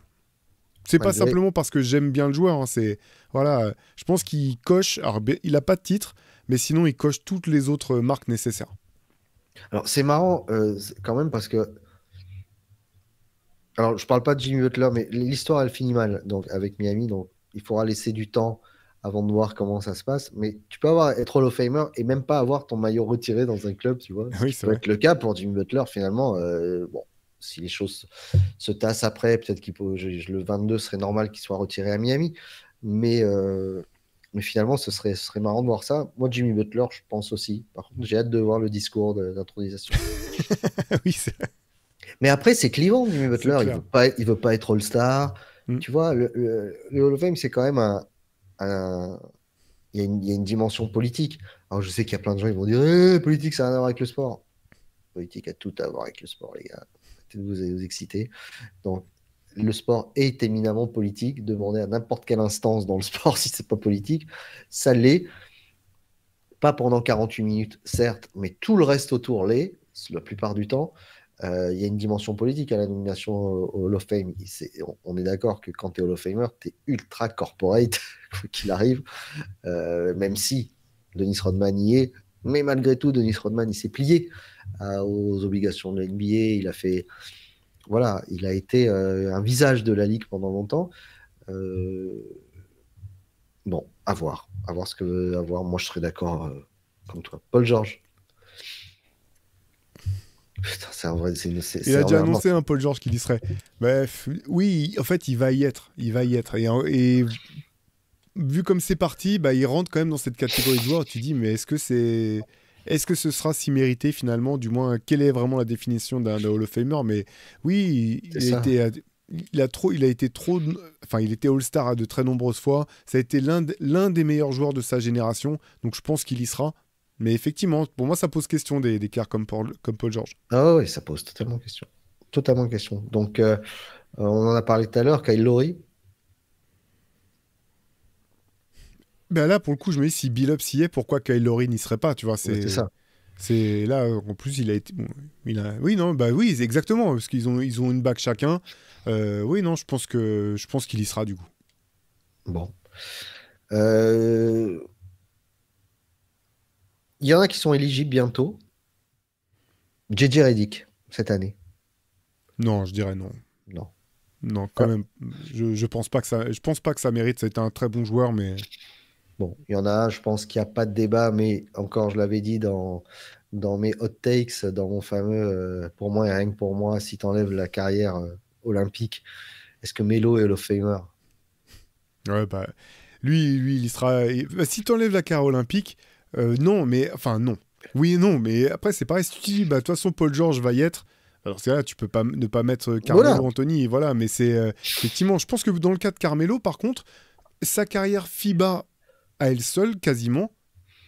C'est pas Malgré... simplement parce que j'aime bien le joueur. Hein, voilà, je pense qu'il coche. Alors, il a pas de titre, mais sinon il coche toutes les autres marques nécessaires. Alors, c'est marrant quand même parce que. Alors, je parle pas de Jimmy Butler, mais l'histoire, elle finit mal donc, avec Miami. Donc, il faudra laisser du temps avant de voir comment ça se passe. Mais tu peux être Hall of Famer et même pas avoir ton maillot retiré dans un club, tu vois. Ce Oui, qui c'est peut vrai. être le cas pour Jimmy Butler, finalement. Bon, si les choses se tassent après, peut-être le 22 serait normal qu'il soit retiré à Miami. Mais, euh, mais finalement, ce serait marrant de voir ça. Moi, Jimmy Butler, je pense aussi. Par contre, j'ai hâte de voir le discours d'intronisation. Oui, c'est Mais après, c'est clivant, Jimmy Butler. clair. Il veut pas être All-Star. Mm. Tu vois, le Hall of Fame, c'est quand même il y a une dimension politique. Alors, je sais qu'il y a plein de gens qui vont dire politique, ça n'a rien à voir avec le sport. Politique a tout à voir avec le sport, les gars. Peut-être vous exciter. Donc, le sport est éminemment politique. Demandez à n'importe quelle instance dans le sport si c'est pas politique. Ça l'est. Pas pendant 48 minutes, certes, mais tout le reste autour l'est, la plupart du temps. Il y a une dimension politique à la nomination au Hall of Fame. On est d'accord que quand tu es Hall of Famer, tu es ultra corporate, quoi qu'il arrive, même si Dennis Rodman y est. Mais malgré tout, Dennis Rodman, il s'est plié aux obligations de l'NBA. Voilà, il a été un visage de la ligue pendant longtemps. Bon, à voir. À voir ce que à voir. Moi, je serais d'accord comme toi. Paul George. Putain, c'est un vrai. Il a C'est déjà vraiment. annoncé un Paul George qu'il y serait. Bref, oui, en fait, il va y être. Il va y être. Et vu comme c'est parti, il rentre quand même dans cette catégorie de joueurs. Tu dis, mais est-ce que ce sera si mérité finalement? Du moins, quelle est vraiment la définition d'un Hall of Famer? Mais oui, C'est ça. il était All-Star à de très nombreuses fois. Ça a été l'un des meilleurs joueurs de sa génération. Donc je pense qu'il y sera. Mais effectivement, pour moi, ça pose question des cas comme Paul George. Ah oui, ça pose totalement question. Totalement question. Donc, on en a parlé tout à l'heure, Kyle Lowry. Ben là, pour le coup, je me dis, si Billups y est, pourquoi Kyle Lowry n'y serait pas, tu vois, Ouais, c'est ça. C'est là, en plus, il a été. Bon, oui, non, bah oui, exactement, parce ils ont une bague chacun. Oui, non, je pense qu'il y sera du coup. Bon. Euh, Il y en a qui sont éligibles bientôt. JJ Redick, cette année. Non, je dirais non. Non. Non, quand Ah, même. Je pense pas que ça mérite. C'est un très bon joueur, mais bon, il y en a un, je pense qu'il n'y a pas de débat, mais encore, je l'avais dit dans mes hot takes, dans mon fameux, pour moi et rien que pour moi, si tu enlèves la carrière olympique, est-ce que Melo est Hall of Famer? ouais, bah lui, il y sera. Bah, si t'enlèves la carrière olympique, non, mais enfin non. Oui et non, mais après c'est pareil. Si tu dis, bah de toute façon Paul George va y être. Alors c'est là, tu peux pas ne pas mettre Voilà. Carmelo Anthony, voilà. Mais c'est effectivement, je pense que dans le cas de Carmelo, par contre, sa carrière FIBA à elle seule, quasiment,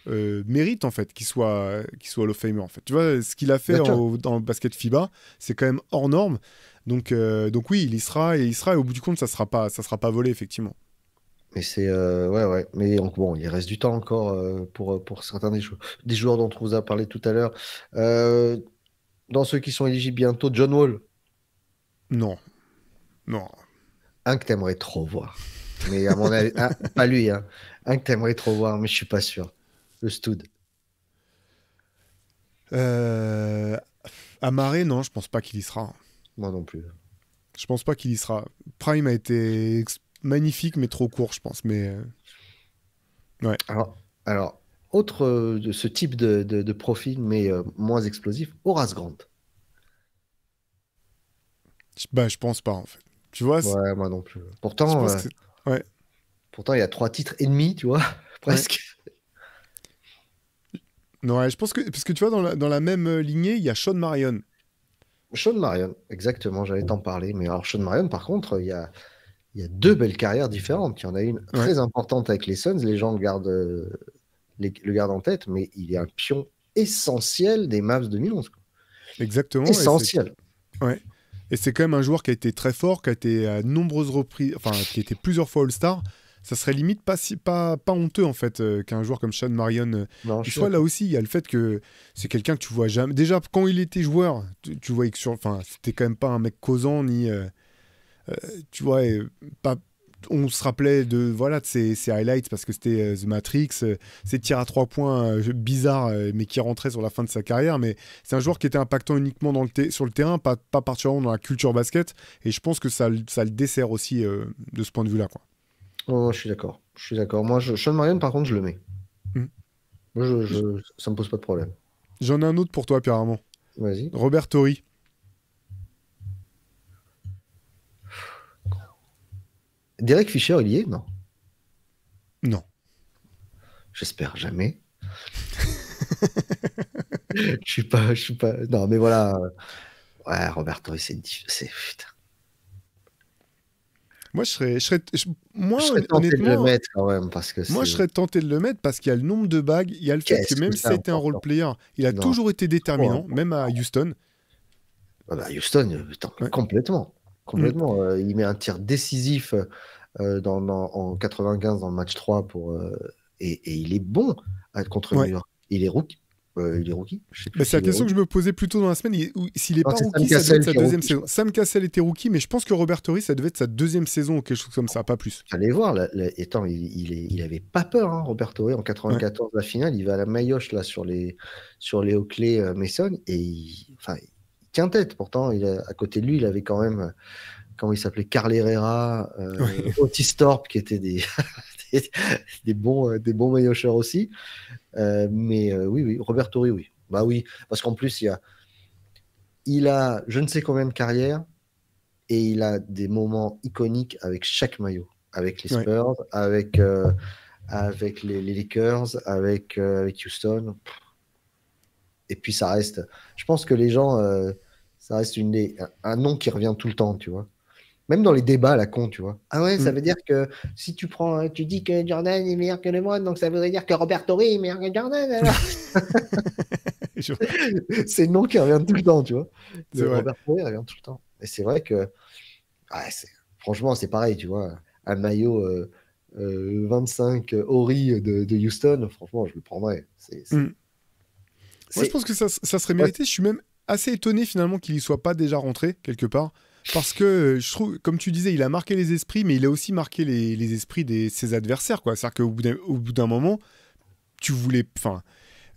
mérite en fait qu'il soit Hall of Famer en fait. Tu vois, ce qu'il a fait Bien sûr. dans le basket FIBA, c'est quand même hors norme. Donc oui, il y sera et au bout du compte, ça sera pas volé effectivement. Mais c'est. Ouais, ouais. Mais bon, il reste du temps encore pour certains des joueurs dont on vous a parlé tout à l'heure. Euh, Dans ceux qui sont éligibles bientôt, John Wall, Non, non. un que t'aimerais trop voir. Mais à mon avis, pas lui, hein. Un que t'aimerais trop voir, mais je suis pas sûr. Le Stud. Euh, Amaré, non, je pense pas qu'il y sera. Moi non plus. Je pense pas qu'il y sera. Prime a été magnifique, mais trop court, je pense. Mais ouais. Alors, autre de ce type de profil, mais moins explosif, Horace Grant. Bah, je pense pas en fait. Tu vois, Ouais, moi non plus. je pense que ouais, Pourtant, il y a 3 titres et demi, tu vois, ouais. presque. Non, ouais, je pense que parce que tu vois dans la même lignée, il y a Sean Marion. Sean Marion, exactement, j'allais t'en parler. Mais alors, Sean Marion, par contre, il y a deux belles carrières différentes. Il y en a une Ouais, très importante avec les Suns, les gens le gardent en tête, mais il est un pion essentiel des Mavs 2011, quoi. exactement. Essentiel. Ouais. Et c'est quand même un joueur qui a été très fort, qui a été à de nombreuses reprises, enfin, qui a été plusieurs fois All-Star. Ça serait limite pas honteux, en fait, qu'un joueur comme Sean Marion. Non, Et je tu suis vois, là d'accord. aussi, il y a le fait que c'est quelqu'un que tu vois jamais. Déjà, quand il était joueur, tu voyais que enfin, c'était quand même pas un mec causant, ni. Tu vois, pas. On se rappelait voilà, de ses highlights parce que c'était The Matrix, ses tirs à 3 points bizarres, mais qui rentraient sur la fin de sa carrière. Mais c'est un joueur qui était impactant uniquement sur le terrain, pas particulièrement dans la culture basket. Et je pense que ça le dessert aussi de ce point de vue-là, quoi. Oh, je suis d'accord. Je suis d'accord. Moi, Sean Marion, par contre, je le mets. Mm. Moi, J- ça me pose pas de problème. J'en ai un autre pour toi, Pierre Armand. Vas-y. Robert Torrey. Derek Fisher, il y est? Non. Non. J'espère jamais. Je suis pas. Non, mais voilà. Ouais, Robert Torrey, putain. Moi, Je moi, serais tenté de le honnêtement, mettre quand même parce que moi, je c'est. serais tenté de le mettre parce qu'il y a le nombre de bagues, il y a le fait que Qu'est-ce que même si c'est c'était un role important. player, il a Non, toujours été trop déterminant, même à important. Houston. Ah bah, Houston, putain, mais Ouais. complètement. Mm. Complètement. Il met un tir décisif en 95 dans le match 3 et il est bon contre New Ouais. York. Il est rookie. Il est rookie. Je sais plus Bah, c'est la s'il est question que je rookie. me posais plus tôt dans la semaine. S'il est Non, pas c'est Sam rookie, ça devait être Cassell sa qui est deuxième rookie, je saison. crois. Sam Cassell était rookie, mais je pense que Robert Torrey, ça devait être sa deuxième saison ou quelque chose comme ça, pas plus. Allez voir, attends, il avait pas peur, hein, Robert Torrey, en Ouais. 94, la finale, il va à la maillotche là, sur les Oakley Mason, et enfin, il tient tête. Pourtant, à côté de lui, il avait quand même, comment il s'appelait, Carl Herrera, Ouais. Otis Thorpe, qui étaient des, des bons maillotcheurs aussi. Mais oui, oui, Robert Torrey, oui. Bah oui, parce qu'en plus, il a je ne sais combien de carrières, et il a des moments iconiques avec chaque maillot. Avec les Ouais. Spurs, avec les Lakers, avec Houston. Et puis ça reste, je pense que les gens, ça reste un nom qui revient tout le temps, tu vois. Même dans les débats à la con, tu vois. Ah ouais, ça Mm. veut dire que si tu dis que Jordan est meilleur que LeBron, donc ça voudrait dire que Robert Torrey est meilleur que Jordan, alors. Je- C'est le nom qui revient tout le temps, tu vois. C'est Le vrai. Robert Torrey revient tout le temps. Et c'est vrai que, ouais, franchement, c'est pareil, tu vois. Un maillot 25 Ori de Houston, franchement, je le prendrais. Mm. Moi, je pense que ça serait mérité. Je suis même assez étonné finalement qu'il y soit pas déjà rentré quelque part. Parce que je trouve, comme tu disais, il a marqué les esprits, mais il a aussi marqué les esprits de ses adversaires, quoi. C'est-à-dire qu'au bout d'un moment, tu voulais. Enfin,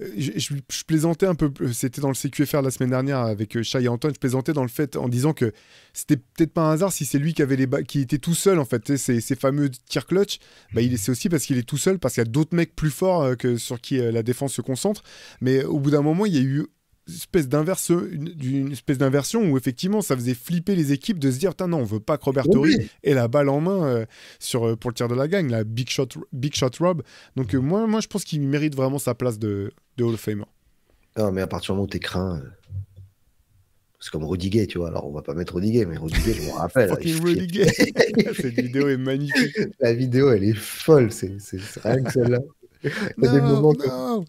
je plaisantais un peu. C'était dans le CQFR la semaine dernière avec Shai et Antoine. Je plaisantais dans le fait en disant que c'était peut-être pas un hasard si c'est lui qui avait qui était tout seul en fait. Tu sais, ces fameux tirs clutch, bah, c'est aussi parce qu'il est tout seul, parce qu'il y a d'autres mecs plus forts sur qui la défense se concentre. Mais au bout d'un moment, il y a eu une espèce d'inversion où effectivement ça faisait flipper les équipes de se dire non, on veut pas que Robert Horry ait la balle en main pour le tir de la gagne, la big shot Rob. Donc moi je pense qu'il mérite vraiment sa place de Hall of Famer. Non, mais à partir du moment où t'es craint, c'est comme Rudy Gay, tu vois. Alors on va pas mettre Rudy Gay, mais Rudy Gay, je me rappelle. Fucking Rudy Gay. Cette vidéo est magnifique. La vidéo, elle est folle, c'est rien que celle-là. Non.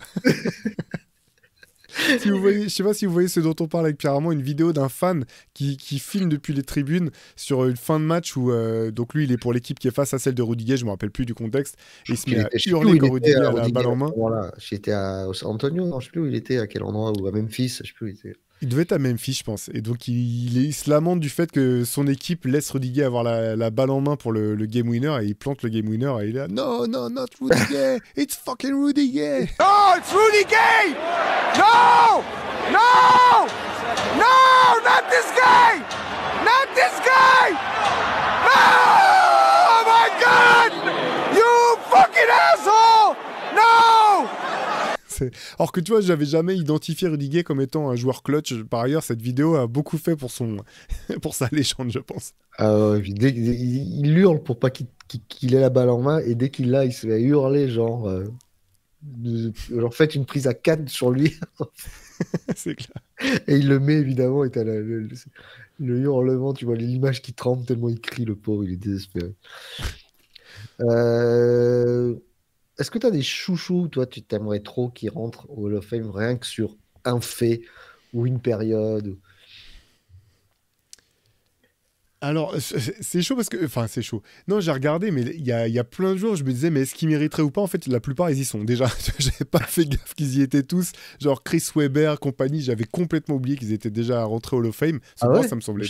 Si vous voyez, je sais pas si vous voyez ce dont on parle avec Pierre Armand, une vidéo d'un fan qui filme depuis les tribunes sur une fin de match où donc lui il est pour l'équipe qui est face à celle de Rudy Gay, je me rappelle plus du contexte, et il se met à hurler quand Rudy Gay a la balle en main. Voilà, j'étais à San Antonio, non, je sais plus où il était, à quel endroit, ou à Memphis, je sais plus où il était. Il devait être à Memphis, je pense. Et donc, il se lamente du fait que son équipe laisse Rudy Gay avoir la balle en main pour le game winner, et il plante le game winner, et il est là, no, not Rudy Gay, it's fucking Rudy Gay. No, it's Rudy Gay! No! No! No! Not this guy! Not this guy! No! Oh my God! You fucking asshole! No! Alors que tu vois, j'avais jamais identifié Rudy Gay comme étant un joueur clutch. Par ailleurs, cette vidéo a beaucoup fait pour sa légende, je pense. Il hurle pour pas qu'il ait la balle en main, et dès qu'il l'a, il se met à hurler, genre faites une prise à 4 sur lui. C'est clair. Et il le met évidemment, et t'as le hurlement, tu vois l'image qui tremble tellement il crie, le pauvre, il est désespéré. Est-ce que tu as des chouchous, toi, tu t'aimerais trop qu'ils rentrent au Hall of Fame rien que sur un fait ou une période? Alors, c'est chaud parce que... Enfin, c'est chaud. Non, j'ai regardé, mais il y a plein de jours, je me disais, mais est-ce qu'ils mériteraient ou pas? En fait, la plupart, ils y sont. Déjà, j'avais pas fait gaffe qu'ils y étaient tous. Genre Chris Webber, compagnie, j'avais complètement oublié qu'ils étaient déjà rentrés au Hall of Fame. Ouais, ça me semblait...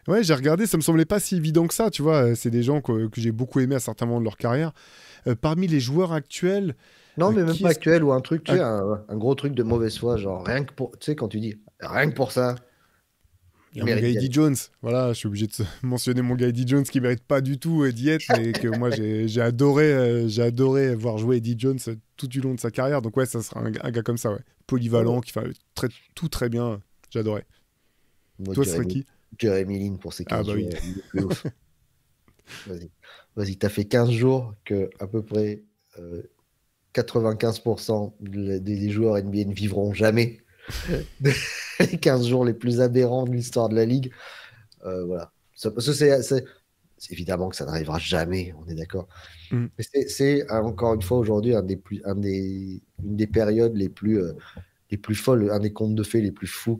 Ouais, j'ai regardé, ça me semblait pas si évident que ça, tu vois. C'est des gens que j'ai beaucoup aimés à certains moments de leur carrière. Parmi les joueurs actuels... Non, mais même pas actuel, ou un truc, tu sais, un gros truc de mauvaise foi, genre rien que pour... Tu sais, quand tu dis rien que pour ça... Il y a mon gars Eddie Jones, voilà, je suis obligé de mentionner mon gars Eddie Jones qui mérite pas du tout d'y être, mais que moi j'ai adoré voir jouer Eddie Jones tout du long de sa carrière. Donc ouais, ça sera un gars comme ça, ouais, polyvalent, qui fait tout très bien. J'adorais. Toi, ce serait qui? Jeremy Lin pour ses 15 jours. Oui. Vas-y, t'as fait 15 jours que à peu près 95% des joueurs NBA ne vivront jamais. Les 15 jours les plus aberrants de l'histoire de la Ligue. Voilà. Parce que c'est évidemment que ça n'arrivera jamais, on est d'accord. Mais c'est encore une fois aujourd'hui une des périodes les plus folles, un des contes de fées les plus fous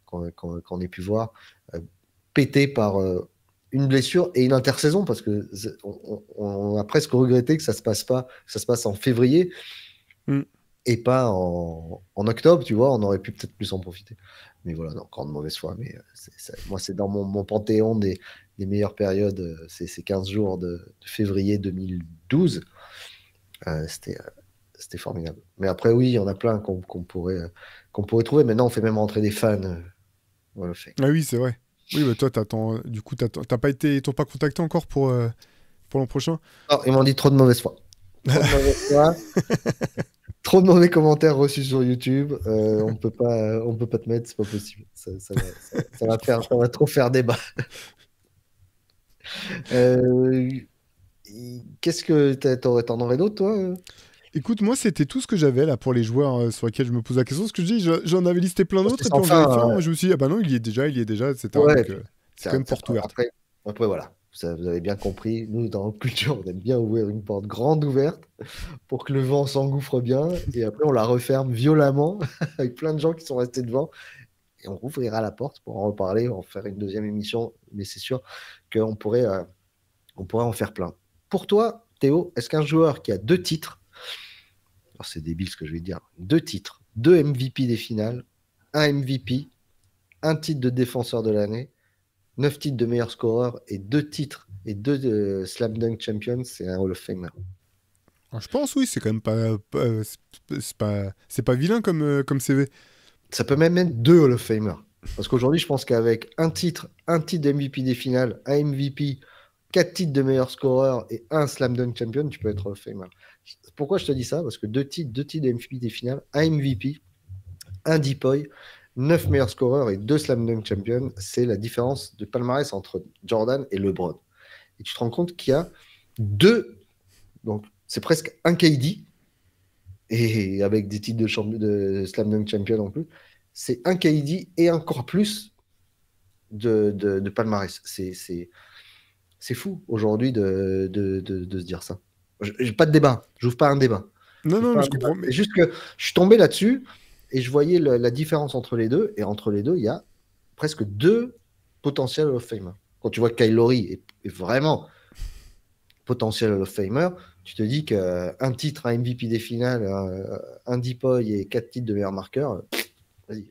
qu'on ait pu voir, pété par une blessure et une intersaison, parce que on a presque regretté que ça se passe en février. Et pas en octobre, tu vois, on aurait pu peut-être plus en profiter. Mais voilà, encore de mauvaise foi. Mais moi, c'est dans mon panthéon des meilleures périodes, ces 15 jours de février 2012. C'était formidable. Mais après, oui, il y en a plein qu'on pourrait trouver. Maintenant, on fait même rentrer des fans. Voilà, Ah oui, c'est vrai. Oui, mais toi, du coup, t'as pas contacté encore pour l'an prochain? Non, ils m'ont dit trop de mauvaise foi. Trop de mauvaise foi. Trop de mauvais commentaires reçus sur YouTube. On peut pas te mettre, c'est pas possible. Ça va trop faire débat. Qu'est-ce que t'en aurais d'autres, toi? Écoute, moi, c'était tout ce que j'avais là pour les joueurs sur lesquels je me pose la question. Ce que je dis, j'en avais listé plein d'autres, et puis en vérifiant, moi, je me suis dit, ah bah non, il y est déjà, etc. Ouais, donc, c'est quand même porte ouverte. Après, voilà. Vous avez bien compris, nous, dans notre culture, on aime bien ouvrir une porte grande ouverte pour que le vent s'engouffre bien, et après, on la referme violemment avec plein de gens qui sont restés devant, et on rouvrira la porte pour en reparler, en faire une deuxième émission, mais c'est sûr qu'on pourrait en faire plein. Pour toi, Théo, est-ce qu'un joueur qui a 2 titres, alors c'est débile ce que je vais dire, 2 titres, 2 MVP des finales, 1 MVP, un titre de défenseur de l'année, 9 titres de meilleur scoreur et 2 titres et 2 Slam Dunk Champions, c'est un Hall of Famer. Alors, je pense, oui, c'est quand même c'est pas vilain comme CV. Ça peut même être 2 Hall of Famer. Parce qu'aujourd'hui, je pense qu'avec un titre de MVP des finales, un MVP, 4 titres de meilleur scoreur et 1 Slam Dunk Champion, tu peux être Hall of Famer. Pourquoi je te dis ça? Parce que 2 titres de MVP des finales, un MVP, un DPOY, 9 meilleurs scoreurs et 2 Slam Dunk Champions, c'est la différence de palmarès entre Jordan et LeBron. Et tu te rends compte qu'il y a 2, donc c'est presque un KD, et avec des titres de Slam Dunk Champion en plus, c'est un KD et encore plus de palmarès. C'est fou aujourd'hui de se dire ça. J'ai pas de débat, j'ouvre pas un débat. Non, mais je comprends. C'est juste que je suis tombé là-dessus et je voyais la différence entre les deux, et entre les deux, il y a presque 2 potentiels Hall of Famer. Quand tu vois que Kyle Lowry est vraiment potentiel Hall of Famer, tu te dis qu'un titre, un MVP des finales, un DPOY et 4 titres de meilleur marqueur, vas-y.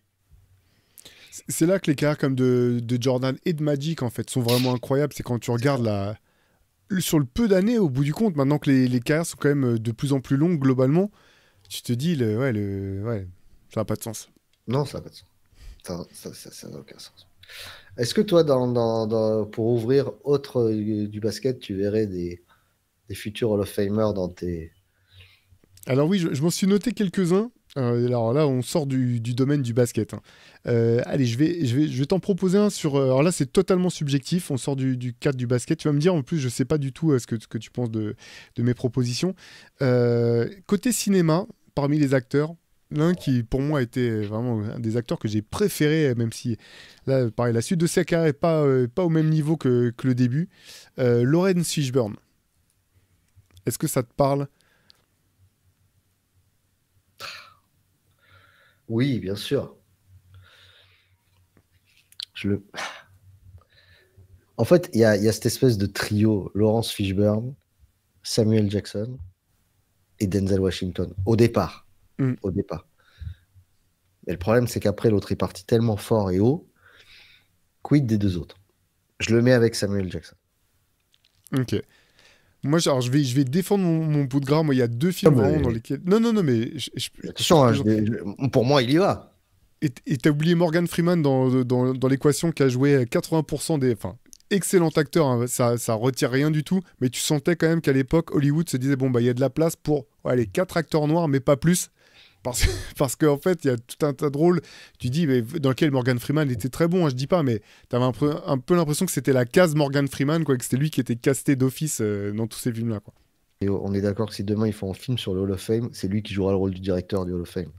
C'est là que les carrières comme de Jordan et de Magic, en fait, sont vraiment incroyables. C'est quand tu regardes sur le peu d'années, au bout du compte, maintenant que les carrières sont quand même de plus en plus longues globalement, tu te dis, ça n'a pas de sens. Non, ça n'a pas de sens. Ça n'a aucun sens. Est-ce que toi, pour ouvrir autre du basket, tu verrais des futurs Hall of Famer dans tes... Alors oui, je m'en suis noté quelques-uns. Alors là, on sort du domaine du basket. Hein. Allez, je vais t'en proposer un sur... alors là, c'est totalement subjectif. On sort du cadre du basket. Tu vas me dire, en plus, je sais pas du tout ce que tu penses de mes propositions. Côté cinéma, parmi les acteurs, l'un qui, pour moi, a été vraiment un des acteurs que j'ai préféré, même si, là, pareil, la suite de sa carrière n'est pas au même niveau que le début. Laurence Fishburne. Est-ce que ça te parle ? Oui, bien sûr. En fait, il y a cette espèce de trio, Laurence Fishburne, Samuel Jackson et Denzel Washington, au départ. Au départ. Mais le problème, c'est qu'après, l'autre est parti tellement fort et haut, quid des 2 autres? Je le mets avec Samuel Jackson. Ok. Moi, alors, je vais défendre mon bout de gras. Moi, il y a 2 films vraiment dans lesquels... Non, mais... Attention, pour moi, il y va. Et t'as oublié Morgan Freeman dans l'équation qui a joué 80% des... Enfin, excellent acteur, hein, ça retire rien du tout, mais tu sentais quand même qu'à l'époque, Hollywood se disait, bon, bah, il y a de la place pour 4 acteurs noirs, mais pas plus. Parce qu'en fait, il y a tout un tas de rôles, tu dis, mais dans lequel Morgan Freeman était très bon, hein, je dis pas, mais t'avais un peu l'impression que c'était la case Morgan Freeman, quoi, que c'était lui qui était casté d'office dans tous ces films-là, quoi. Et on est d'accord que si demain ils font un film sur le Hall of Fame, c'est lui qui jouera le rôle du directeur du Hall of Fame.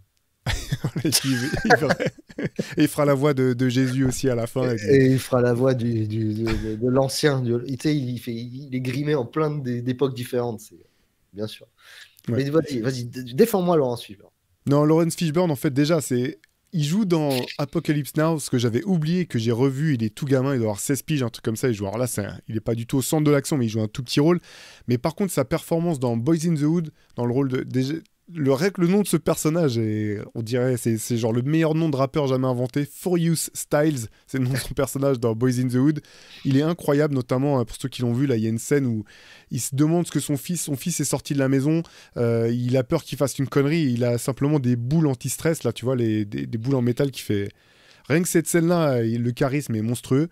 Il fera la voix de Jésus aussi à la fin. Et il fera la voix de l'ancien. Il est grimé en plein d'époques différentes, bien sûr. Ouais. Mais vas-y, défends-moi Laurence Fishburne. Non, Laurence Fishburne, en fait, déjà, il joue dans Apocalypse Now, ce que j'avais oublié, que j'ai revu. Il est tout gamin, il doit avoir 16 piges, un truc comme ça. Alors là, il n'est pas du tout au centre de l'action, mais il joue un tout petit rôle. Mais par contre, sa performance dans Boys in the Hood, dans le rôle le nom de ce personnage, on dirait, c'est genre le meilleur nom de rappeur jamais inventé. Furious Styles, c'est le nom de son personnage dans Boys in the Hood. Il est incroyable, notamment pour ceux qui l'ont vu. Là, il y a une scène où il se demande ce que son fils est sorti de la maison. Il a peur qu'il fasse une connerie. Il a simplement des boules anti-stress, là, tu vois, des boules en métal qui fait. Rien que cette scène-là, le charisme est monstrueux.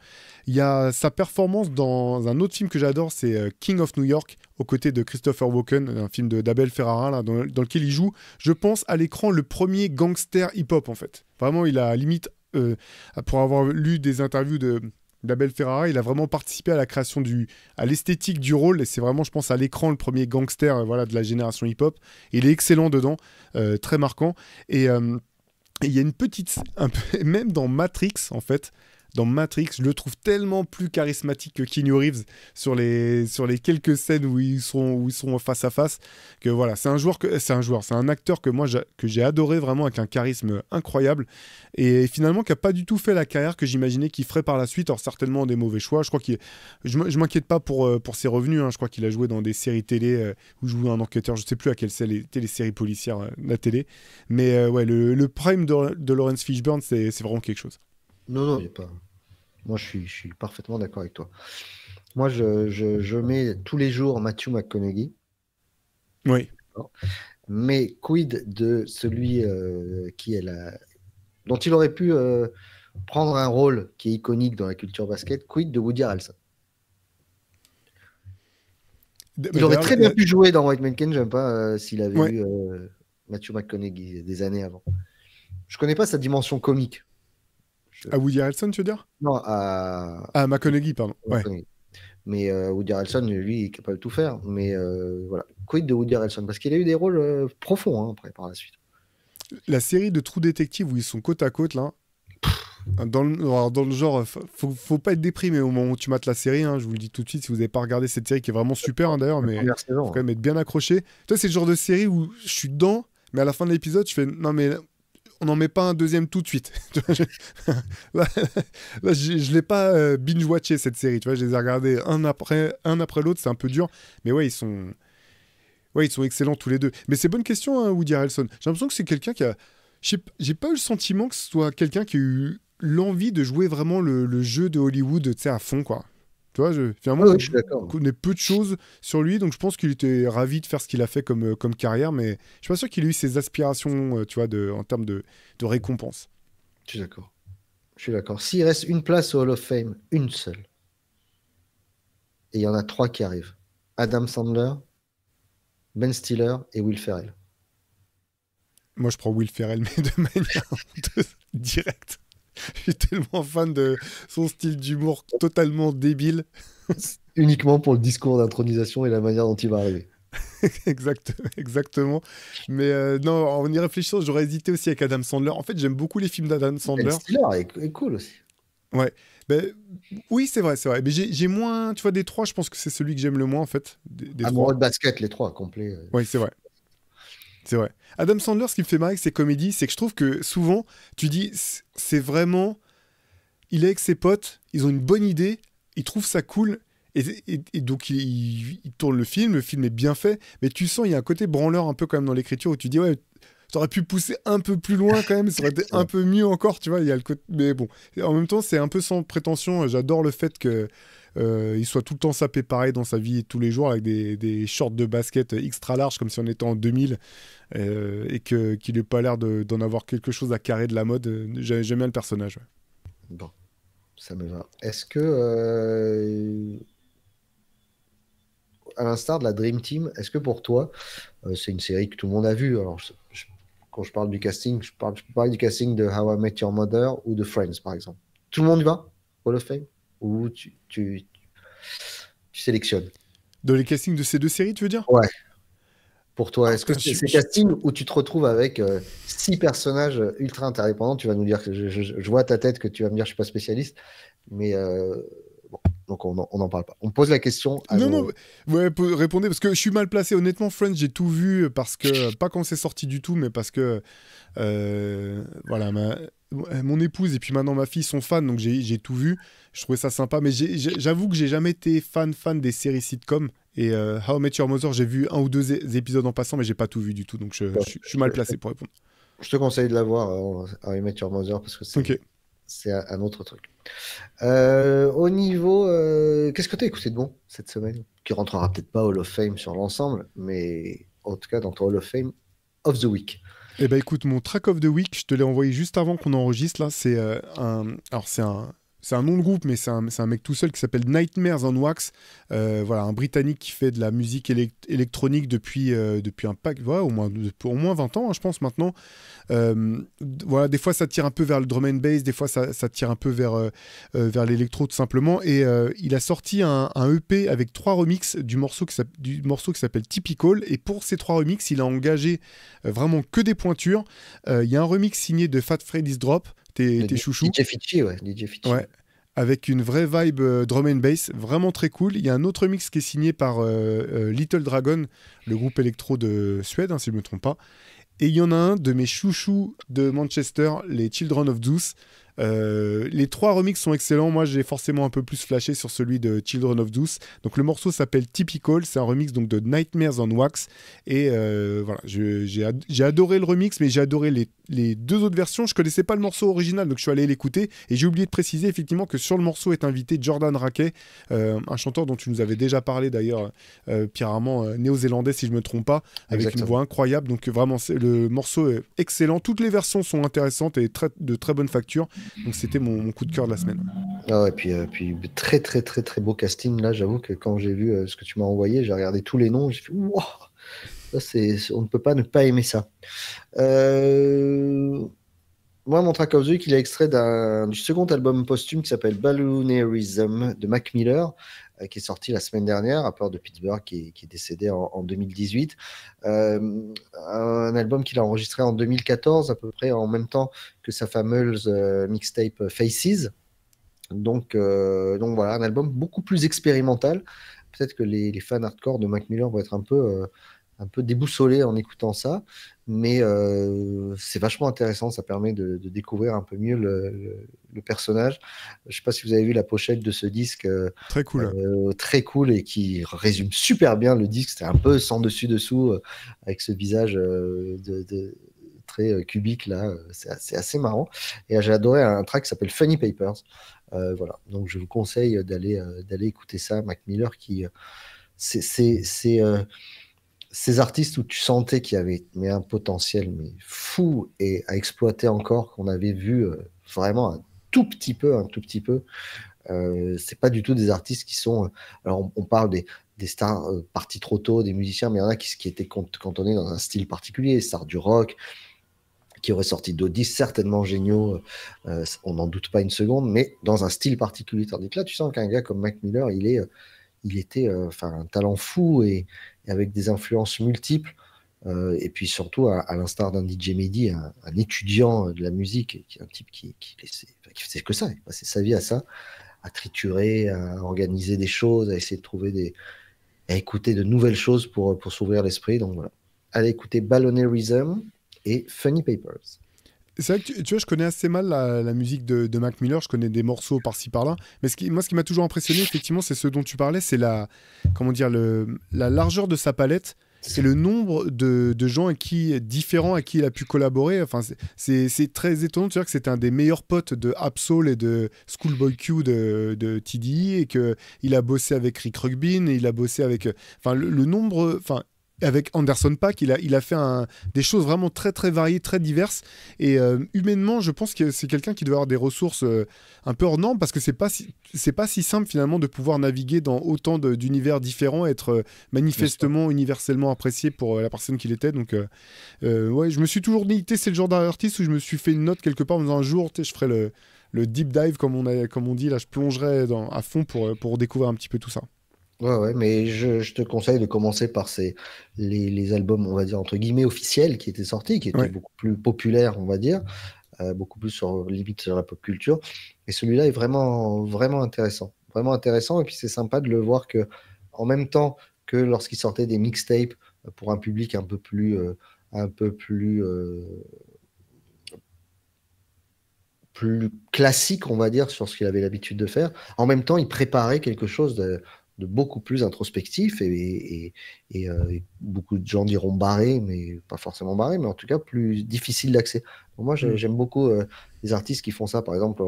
Il y a sa performance dans un autre film que j'adore, c'est King of New York, aux côtés de Christopher Walken, un film d'Abel Ferrara, là, dans lequel il joue, je pense, à l'écran, le premier gangster hip-hop, en fait. Vraiment, il a limite, pour avoir lu des interviews d'Abel Ferrara, il a vraiment participé à la création à l'esthétique du rôle, et c'est vraiment, je pense, à l'écran, le premier gangster de la génération hip-hop. Il est excellent dedans, très marquant, et il y a une petite... même dans Matrix, en fait, dans Matrix. Je le trouve tellement plus charismatique que Keanu Reeves sur les quelques scènes où ils sont face à face, que voilà, c'est un acteur que moi que j'ai adoré vraiment, avec un charisme incroyable, et finalement qui a pas du tout fait la carrière que j'imaginais qu'il ferait par la suite. Alors certainement des mauvais choix. Je crois je m'inquiète pas pour ses revenus, hein. Je crois qu'il a joué dans des séries télé où jouait un enquêteur, je sais plus à quelle était les séries policières la télé, mais ouais, le prime de Lawrence Fishburne, c'est vraiment quelque chose. Non, il y a pas. Moi, je suis parfaitement d'accord avec toi. Moi, je mets tous les jours Matthew McConaughey. Oui. Mais quid de celui dont il aurait pu prendre un rôle qui est iconique dans la culture basket, quid de Woody Harrelson. Il aurait très bien pu jouer dans White Man Can't Jump s'il avait eu Matthew McConaughey des années avant. Je connais pas sa dimension comique. À Woody Harrelson, tu veux dire? Non, à McConaughey, pardon. McConaughey. Ouais. Mais Woody Harrelson, lui, il est capable de tout faire. Mais voilà, quid de Woody Harrelson, parce qu'il a eu des rôles profonds après, par la suite. La série de True Detective où ils sont côte à côte, là, dans le genre, faut pas être déprimé au moment où tu mates la série, hein, je vous le dis tout de suite, si vous n'avez pas regardé cette série qui est vraiment super, hein, d'ailleurs, mais faut quand même être bien accroché. Toi, c'est le genre de série où je suis dedans, mais à la fin de l'épisode, je fais non, mais on n'en met pas un deuxième tout de suite. là, je l'ai pas binge-watché cette série, tu vois, je les ai regardés un après l'autre, c'est un peu dur, mais ouais, ils sont excellents tous les deux. Mais c'est bonne question, hein, Woody Harrelson. J'ai l'impression que c'est quelqu'un qui a... J'ai pas eu le sentiment que ce soit quelqu'un qui a eu l'envie de jouer vraiment le jeu de Hollywood, tu sais, à fond, quoi. Tu vois, finalement, je connais peu de choses sur lui, donc je pense qu'il était ravi de faire ce qu'il a fait comme carrière, mais je suis pas sûr qu'il ait eu ses aspirations, tu vois, en termes de récompense. Je suis d'accord. S'il reste une place au Hall of Fame, une seule, et il y en a 3 qui arrivent. Adam Sandler, Ben Stiller et Will Ferrell. Moi, je prends Will Ferrell, mais de manière directe. Je suis tellement fan de son style d'humour totalement débile. Uniquement pour le discours d'intronisation et la manière dont il va arriver. Exactement. Mais non, en y réfléchissant, j'aurais hésité aussi avec Adam Sandler. En fait, j'aime beaucoup les films d'Adam Sandler. Ben Stiller est cool aussi. Ouais. Ben, oui, c'est vrai. Mais j'ai moins, tu vois, des 3, je pense que c'est celui que j'aime le moins, en fait. Amoureux de basket, les 3, complets. Oui, c'est vrai. C'est vrai. Adam Sandler, ce qui me fait marrer avec ses comédies, c'est que je trouve que souvent, tu dis, c'est vraiment... Il est avec ses potes, ils ont une bonne idée, ils trouvent ça cool, et donc il tourne le film est bien fait, mais tu sens, il y a un côté branleur un peu quand même dans l'écriture, où tu dis, ouais, t'aurais pu pousser un peu plus loin quand même, ça aurait été un peu mieux encore, tu vois, il y a le côté... Mais bon, en même temps, c'est un peu sans prétention, j'adore le fait que... il soit tout le temps sapé pareil dans sa vie tous les jours avec des shorts de basket extra larges comme si on était en 2000 et qu'il n'ait pas l'air d'en avoir quelque chose à carrer de la mode. J'aime bien le personnage. Ouais. Bon, ça me va. Est-ce que, à l'instar de la Dream Team, est-ce que pour toi, c'est une série que tout le monde a vue? Alors, quand je parle du casting, je peux parler du casting de How I Met Your Mother ou de Friends, par exemple. Tout le monde y va? Hall of Fame? Ou tu sélectionnes? Dans les castings de ces 2 séries, tu veux dire? Ouais. Pour toi, est-ce que c'est ces castings où tu te retrouves avec 6 personnages ultra interdépendants? Tu vas nous dire que je vois ta tête que tu vas me dire je suis pas spécialiste, mais bon, donc on n'en parle pas. On pose la question à Non, ouais, répondez, parce que je suis mal placé. Honnêtement, Friends, j'ai tout vu, parce que, pas quand c'est sorti du tout, mais parce que, voilà, mon épouse et puis maintenant ma fille sont fans, donc j'ai tout vu. Je trouvais ça sympa, mais j'avoue que j'ai jamais été fan des séries sitcom. Et How I Met Your Mother, j'ai vu 1 ou 2 épisodes en passant, mais j'ai pas tout vu du tout, donc je suis mal placé pour répondre. Je te conseille de la voir, How I Met Your Mother, parce que c'est un autre truc. Au niveau, qu'est-ce que tu as écouté de bon cette semaine, qui rentrera peut-être pas au Hall of Fame sur l'ensemble, mais en tout cas dans ton Hall of Fame of the Week? Eh ben écoute, mon track of the week, je te l'ai envoyé juste avant qu'on enregistre là. C'est c'est un nom de groupe, mais c'est un mec tout seul qui s'appelle Nightmares on Wax. Voilà, un Britannique qui fait de la musique électronique depuis un pack, voilà, au moins 20 ans, hein, je pense maintenant. Voilà, des fois ça tire un peu vers le drum and bass, des fois ça tire un peu vers l'électro tout simplement. Et il a sorti un EP avec 3 remixes du morceau qui s'appelle Typical. Et pour ces 3 remixes, il a engagé vraiment que des pointures. Il y a un remix signé de Fat Freddy's Drop. Tes chouchous. DJ Fitchy, ouais. DJ Fitchy. Ouais. avec une vraie vibe drum and bass, vraiment très cool. Il y a un autre mix qui est signé par Little Dragon, le groupe électro de Suède, si je ne me trompe pas. Et il y en a un de mes chouchous de Manchester, les Children of Zeus. Les 3 remixes sont excellents. Moi, j'ai forcément un peu plus flashé sur celui de Children of Zeus. Donc, le morceau s'appelle Typical. C'est un remix donc, de Nightmares on Wax. Et voilà, j'ai adoré le remix, mais j'ai adoré les 2 autres versions. Je connaissais pas le morceau original, donc je suis allé l'écouter. Et j'ai oublié de préciser effectivement que sur le morceau est invité Jordan Rakei, un chanteur dont tu nous avais déjà parlé d'ailleurs, Pierre Armand, néo-zélandais si je me trompe pas, avec Exactement. Une voix incroyable. Donc vraiment, le morceau est excellent. Toutes les versions sont intéressantes et de très bonne facture. Donc c'était mon coup de cœur de la semaine. Ah, et puis très très très très beau casting là. J'avoue que quand j'ai vu ce que tu m'as envoyé, j'ai regardé tous les noms, j'ai fait wow, on ne peut pas ne pas aimer ça. Moi, mon track of the week, il est extrait du second album posthume qui s'appelle Balloonerism de Mac Miller, qui est sorti la semaine dernière, rappeur de Pittsburgh qui est décédé en 2018. Un album qu'il a enregistré en 2014, à peu près en même temps que sa fameuse mixtape Faces. Donc voilà, un album beaucoup plus expérimental. Peut-être que les fans hardcore de Mac Miller vont être un peu déboussolés en écoutant ça, mais c'est vachement intéressant, ça permet de découvrir un peu mieux le personnage. Je ne sais pas si vous avez vu la pochette de ce disque, très cool, très cool et qui résume super bien le disque. C'était un peu sans dessus-dessous, avec ce visage très cubique là, c'est assez marrant. Et j'ai adoré un track qui s'appelle Funny Papers. Voilà, donc je vous conseille d'aller écouter ça. Mac Miller, ces artistes où tu sentais qu'il y avait un potentiel fou et à exploiter encore, qu'on avait vu vraiment un tout petit peu. C'est pas du tout des artistes qui sont... alors on parle des stars partis trop tôt, des musiciens, mais il y en a qui étaient cantonnés dans un style particulier, stars du rock, qui auraient sorti d'autres disques certainement géniaux, on n'en doute pas une seconde, mais dans un style particulier. Tandis que là, tu sens qu'un gars comme Mac Miller, il était un talent fou et avec des influences multiples, et puis surtout à l'instar d'un DJ Mehdi, un étudiant de la musique, un type qui faisait que ça, il passait sa vie à ça, à triturer, à organiser des choses, à essayer de trouver à écouter de nouvelles choses pour s'ouvrir l'esprit. Donc voilà, allez écouter Balloonerism et Funny Papers. C'est vrai que tu vois, je connais assez mal la musique de Mac Miller, je connais des morceaux par-ci par-là, mais ce qui m'a toujours impressionné, effectivement, c'est ce dont tu parlais, c'est la largeur de sa palette, c'est le nombre de gens différents à qui il a pu collaborer. Enfin, c'est très étonnant de dire que c'était un des meilleurs potes de Ab-Soul et de Schoolboy Q de TDE, et qu'il a bossé avec Rick Rubin, et il a bossé avec... Enfin, le nombre... Enfin, avec Anderson .Paak, il a fait des choses vraiment très très variées, très diverses, et humainement je pense que c'est quelqu'un qui doit avoir des ressources un peu hors normes, parce que c'est pas si simple finalement de pouvoir naviguer dans autant d'univers différents, être manifestement universellement apprécié pour la personne qu'il était. Donc ouais, je me suis toujours dit, c'est le genre d'artiste où je me suis fait une note quelque part en me disant un jour je ferai le deep dive comme on dit là, je plongerai à fond pour découvrir un petit peu tout ça. Ouais, mais je te conseille de commencer par les albums, on va dire, entre guillemets, officiels qui étaient sortis, qui étaient beaucoup plus populaires, on va dire, beaucoup plus limite sur la pop culture. Et celui-là est vraiment, vraiment intéressant. Vraiment intéressant. Et puis c'est sympa de le voir que, en même temps que lorsqu'il sortait des mixtapes pour un public un peu plus classique, on va dire, sur ce qu'il avait l'habitude de faire, en même temps, il préparait quelque chose de beaucoup plus introspectif et beaucoup de gens diront barré, mais pas forcément barré, mais en tout cas plus difficile d'accès. Donc moi, j'aime beaucoup les artistes qui font ça. Par exemple,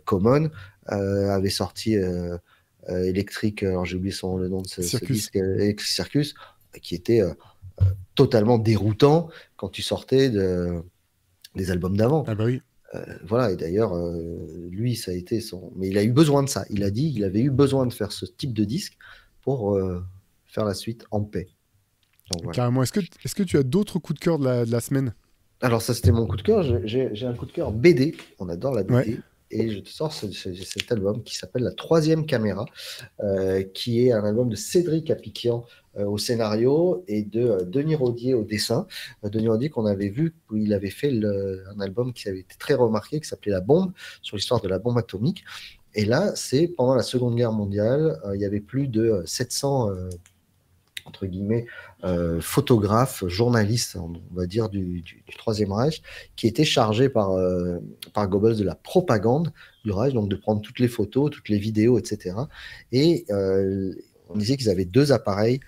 Common avait sorti Electric, alors j'ai oublié le nom de ce disque, Electric Circus, qui était totalement déroutant quand tu sortais des albums d'avant. Ah bah oui. Voilà, et d'ailleurs, lui, ça a été mais il a eu besoin de ça. Il a dit qu'il avait eu besoin de faire ce type de disque pour faire la suite en paix. Donc, voilà. Carrément. Est-ce que tu as d'autres coups de cœur de la semaine ? Alors ça, c'était mon coup de cœur. J'ai un coup de cœur BD. On adore la BD. Ouais. Et je te sors cet album qui s'appelle La Troisième Caméra, qui est un album de Cédric Apicyan au scénario et de Denis Rodier au dessin. Denis Rodier qu'on avait vu, où il avait fait un album qui avait été très remarqué, qui s'appelait La Bombe, sur l'histoire de la bombe atomique. Et là, c'est pendant la Seconde Guerre mondiale, il y avait plus de 700 entre guillemets, photographes, journalistes, on va dire, du Troisième Reich, qui étaient chargés par Goebbels de la propagande du Reich, donc de prendre toutes les photos, toutes les vidéos, etc. Et on disait qu'ils avaient 2 appareils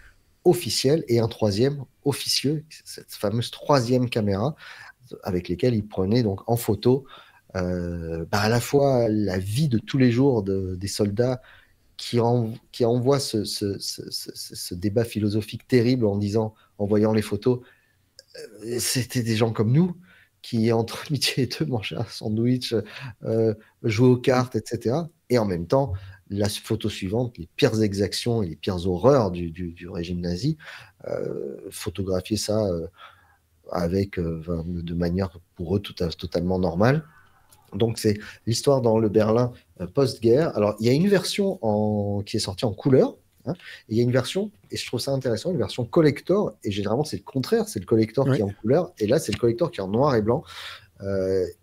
officiels et un troisième officieux, cette fameuse troisième caméra, avec lesquelles ils prenaient donc en photo à la fois la vie de tous les jours des soldats qui envoie ce débat philosophique terrible en voyant les photos, c'était des gens comme nous qui, entre midi et deux, mangeaient un sandwich, jouaient aux cartes, etc. Et en même temps, la photo suivante, les pires exactions et les pires horreurs du régime nazi, photographier ça de manière pour eux totalement normale. Donc, c'est l'histoire dans le Berlin post-guerre. Alors, il y a une version qui est sortie en couleur, et il y a une version, et je trouve ça intéressant, une version collector, et généralement, c'est le contraire, c'est le collector qui est en couleur, et là, c'est le collector qui est en noir et blanc.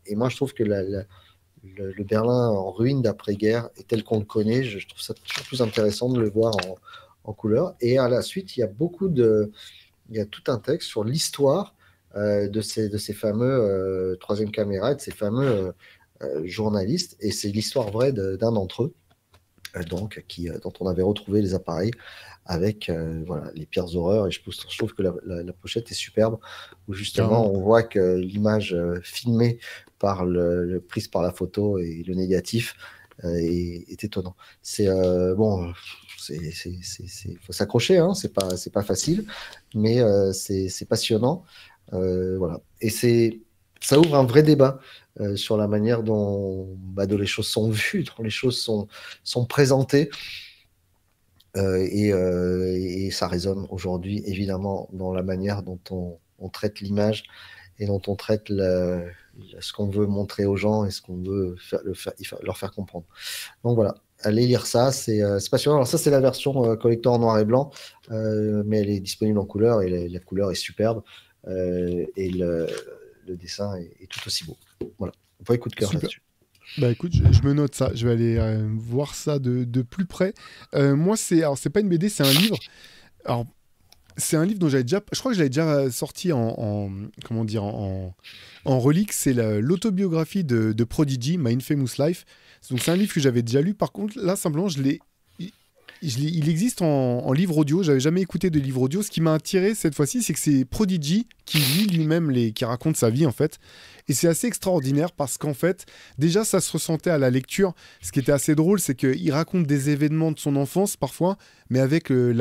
Et moi, je trouve que le Berlin en ruine d'après-guerre, et tel qu'on le connaît, je trouve ça toujours plus intéressant de le voir en couleur. Et à la suite, il y a tout un texte sur l'histoire de ces fameux troisième caméra, de ces fameux journalistes, et c'est l'histoire vraie d'un d'entre eux, dont on avait retrouvé les appareils avec les pires horreurs, et je trouve que la pochette est superbe, où justement on voit que l'image filmée prise par la photo et le négatif est étonnant. C'est faut s'accrocher, hein, c'est pas facile, mais c'est passionnant. Voilà. Et ça ouvre un vrai débat sur la manière dont les choses sont vues, dont les choses sont présentées. Et ça résonne aujourd'hui, évidemment, dans la manière dont on traite l'image et dont on traite ce qu'on veut montrer aux gens et ce qu'on veut leur faire comprendre. Donc voilà, allez lire ça, c'est passionnant. Alors ça, c'est la version collector en noir et blanc, mais elle est disponible en couleur, et la couleur est superbe. Et le dessin est tout aussi beau. Voilà, un coup de cœur là-dessus. Bah écoute, je me note ça, je vais aller voir ça de plus près. Moi, c'est pas une BD, c'est un livre. Alors, c'est un livre dont je crois que je l'avais déjà sorti en relique. C'est l'autobiographie de Prodigy, My Infamous Life. Donc c'est un livre que j'avais déjà lu. Par contre, là, simplement, il existe en livre audio. J'avais jamais écouté de livre audio. Ce qui m'a attiré cette fois-ci, c'est que c'est Prodigy qui lit lui-même qui raconte sa vie en fait. Et c'est assez extraordinaire parce qu'en fait, déjà, ça se ressentait à la lecture. Ce qui était assez drôle, c'est qu'il raconte des événements de son enfance parfois, mais avec le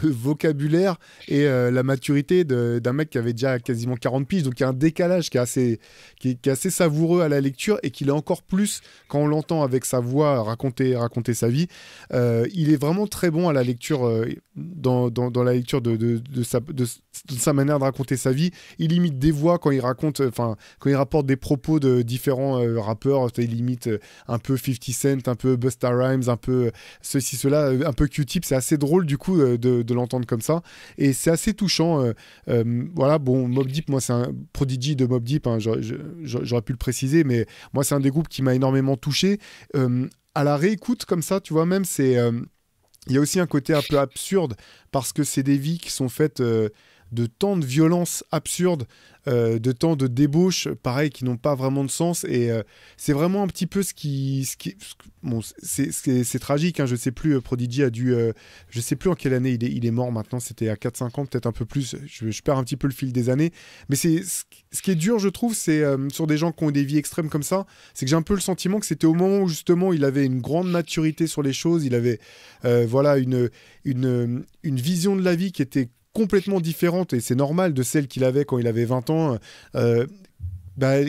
vocabulaire et la maturité d'un mec qui avait déjà quasiment 40 piges. Donc il y a un décalage qui est assez savoureux à la lecture, et qu'il est encore plus quand on l'entend avec sa voix raconter sa vie. Il est vraiment très bon à la lecture, dans la lecture de sa manière de raconter sa vie. Il imite des voix quand il rapporte des propos de différents rappeurs. Il imite un peu 50 Cent, un peu Busta Rhymes, un peu ceci, cela, un peu Q-Tip. C'est assez drôle du coup de l'entendre comme ça, et c'est assez touchant. Voilà, bon, Mobb Deep, moi c'est un Prodigy de Mobb Deep, hein, j'aurais pu le préciser, mais moi c'est un des groupes qui m'a énormément touché. À la réécoute comme ça, tu vois, même il y a aussi un côté un peu absurde, parce que c'est des vies qui sont faites de tant de violence absurde, de tant de débauches, pareil, qui n'ont pas vraiment de sens. Et c'est vraiment un petit peu bon, c'est tragique, hein, je sais plus, Prodigy a dû... je sais plus en quelle année il est mort maintenant, c'était à 4-5 ans, peut-être un peu plus, je perds un petit peu le fil des années. Mais ce qui est dur, je trouve, c'est sur des gens qui ont des vies extrêmes comme ça, c'est que j'ai un peu le sentiment que c'était au moment où justement il avait une grande maturité sur les choses, il avait voilà, une vision de la vie qui était complètement différente, et c'est normal, de celle qu'il avait quand il avait 20 ans,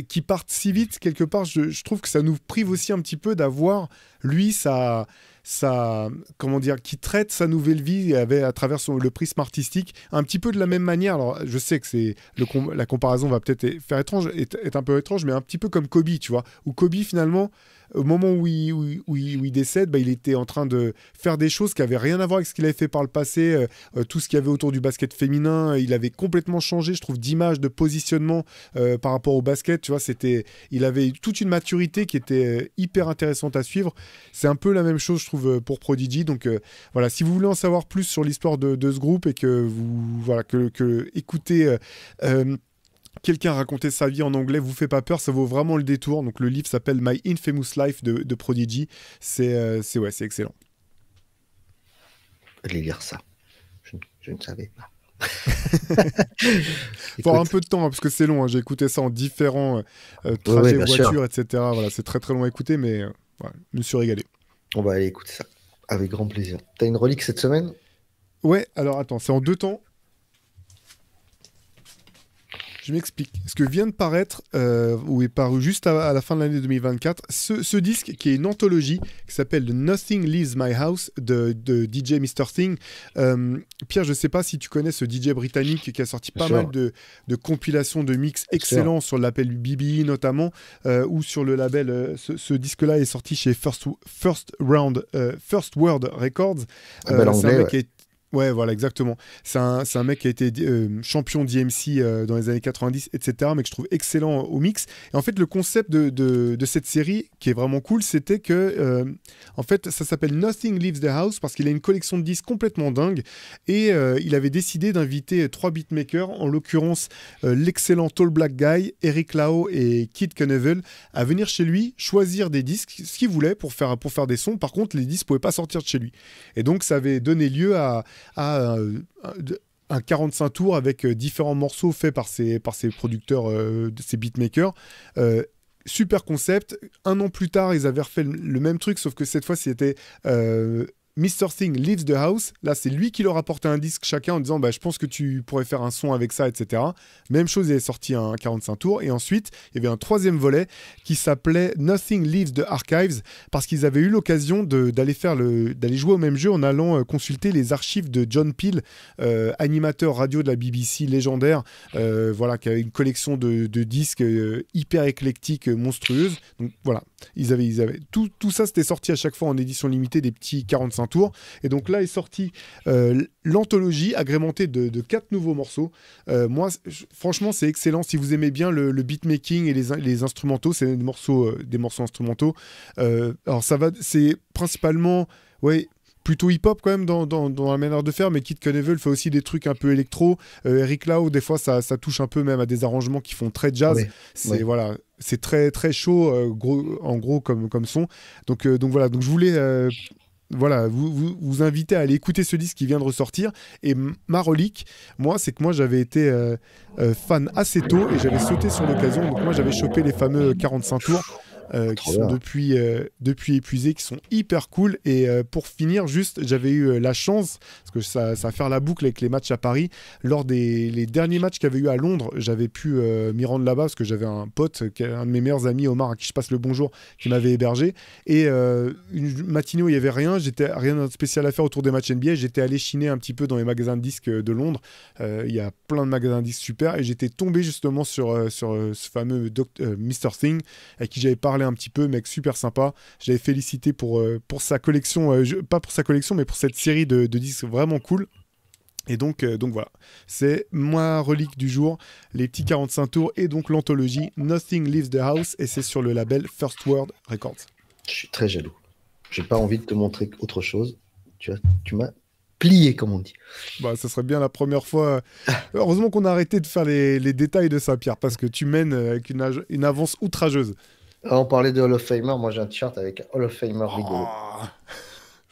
qui partent si vite, quelque part. Je trouve que ça nous prive aussi un petit peu d'avoir, lui, qui traite sa nouvelle vie à travers le prisme artistique, un petit peu de la même manière. Alors, je sais que la comparaison va peut-être être un peu étrange, mais un petit peu comme Kobe, tu vois, où Kobe, finalement, au moment où il décède, il était en train de faire des choses qui n'avaient rien à voir avec ce qu'il avait fait par le passé. Tout ce qu'il y avait autour du basket féminin, il avait complètement changé, je trouve, d'image, de positionnement par rapport au basket. Tu vois, il avait toute une maturité qui était hyper intéressante à suivre. c'est un peu la même chose, je trouve, pour Prodigy. Donc voilà, si vous voulez en savoir plus sur l'histoire de ce groupe et que vous voilà que écoutez quelqu'un raconter sa vie en anglais vous fait pas peur, ça vaut vraiment le détour. Donc le livre s'appelle My Infamous Life de Prodigy. C'est excellent. Allez lire ça. Je ne savais pas. Faut avoir un peu de temps, hein, parce que c'est long. Hein. J'ai écouté ça en différents trajets, voitures, sûr. etc. Voilà, c'est très très long à écouter, mais voilà, je me suis régalé. On va aller écouter ça. Avec grand plaisir. T'as une relique cette semaine? Ouais, alors attends, c'est en 2 temps. Je m'explique. Ce que vient de paraître, ou est paru juste à la fin de l'année 2024, ce disque qui est une anthologie qui s'appelle Nothing Leaves My House de DJ Mr. Thing. Pierre, je ne sais pas si tu connais ce DJ britannique qui a sorti pas mal de compilations de mix excellents sur le label BBE notamment, ou sur le label. Ce disque-là est sorti chez First World Records. C'est un mec qui est Ouais, voilà, exactement. C'est un mec qui a été champion d'IMC dans les années 90, etc., mais que je trouve excellent au mix. Et en fait, le concept de cette série, qui est vraiment cool, c'était que, en fait, ça s'appelle Nothing Leaves the House, parce qu'il a une collection de disques complètement dingue, et il avait décidé d'inviter 3 beatmakers, en l'occurrence l'excellent Tall Black Guy, Eric Lao et Kid Knievel, à venir chez lui, choisir des disques, ce qu'il voulait pour faire des sons. Par contre, les disques ne pouvaient pas sortir de chez lui. Et donc, ça avait donné lieu à un 45 tours avec différents morceaux faits par ces producteurs, ces beatmakers. Super concept. 1 an plus tard, ils avaient refait le même truc, sauf que cette fois, c'était Mr. Thing Leaves the House. Là, c'est lui qui leur apportait un disque chacun en disant je pense que tu pourrais faire un son avec ça, etc. Même chose, il est sorti un 45 tours. Et ensuite, il y avait un 3e volet qui s'appelait Nothing Leaves the Archives, parce qu'ils avaient eu l'occasion d'aller jouer au même jeu en allant consulter les archives de John Peel, animateur radio de la BBC légendaire, voilà, qui avait une collection de disques hyper éclectiques, monstrueuse. Donc voilà, ils avaient tout ça, c'était sorti à chaque fois en édition limitée, des petits 45 tours. Et donc là est sortie l'anthologie agrémentée de 4 nouveaux morceaux. Moi, franchement, c'est excellent. Si vous aimez bien le beatmaking et les instrumentaux, c'est des morceaux instrumentaux. Alors c'est principalement plutôt hip-hop quand même dans la manière de faire, mais Kid Knievel fait aussi des trucs un peu électro. Eric Lau, des fois, ça touche un peu même à des arrangements qui font très jazz. Voilà, c'est très très chaud, en gros comme son. Donc voilà, donc je voulais vous inviter à aller écouter ce disque qui vient de ressortir. Et ma relique, moi, c'est que moi j'avais été fan assez tôt et j'avais sauté sur l'occasion. Donc moi j'avais chopé les fameux 45 tours. Qui sont depuis épuisés, qui sont hyper cool. Et pour finir, juste, j'avais eu la chance, parce que ça va faire la boucle avec les matchs à Paris, lors les derniers matchs qu'il y avait eu à Londres, j'avais pu m'y rendre là-bas, parce que j'avais un pote, un de mes meilleurs amis, Omar, à qui je passe le bonjour, qui m'avait hébergé. Et une matinée où il n'y avait rien de spécial à faire autour des matchs NBA, j'étais allé chiner un petit peu dans les magasins de disques de Londres. Il y a plein de magasins de disques super, et j'étais tombé justement sur ce fameux Mr. Thing, avec qui j'avais parlé un petit peu, mec super sympa. Je l'avais félicité pour sa collection, pas pour sa collection, mais pour cette série de disques vraiment cool. Et donc voilà, c'est ma relique du jour, les petits 45 tours et donc l'anthologie Nothing Leaves the House, et c'est sur le label First World Records. Je suis très jaloux. J'ai pas envie de te montrer autre chose. Tu m'as plié, comme on dit. Ça serait bien la première fois. Heureusement qu'on a arrêté de faire les détails de ça, Pierre, parce que tu mènes avec une avance outrageuse. On parlait de Hall of Famer, moi j'ai un t-shirt avec un Hall of Famer rigolo.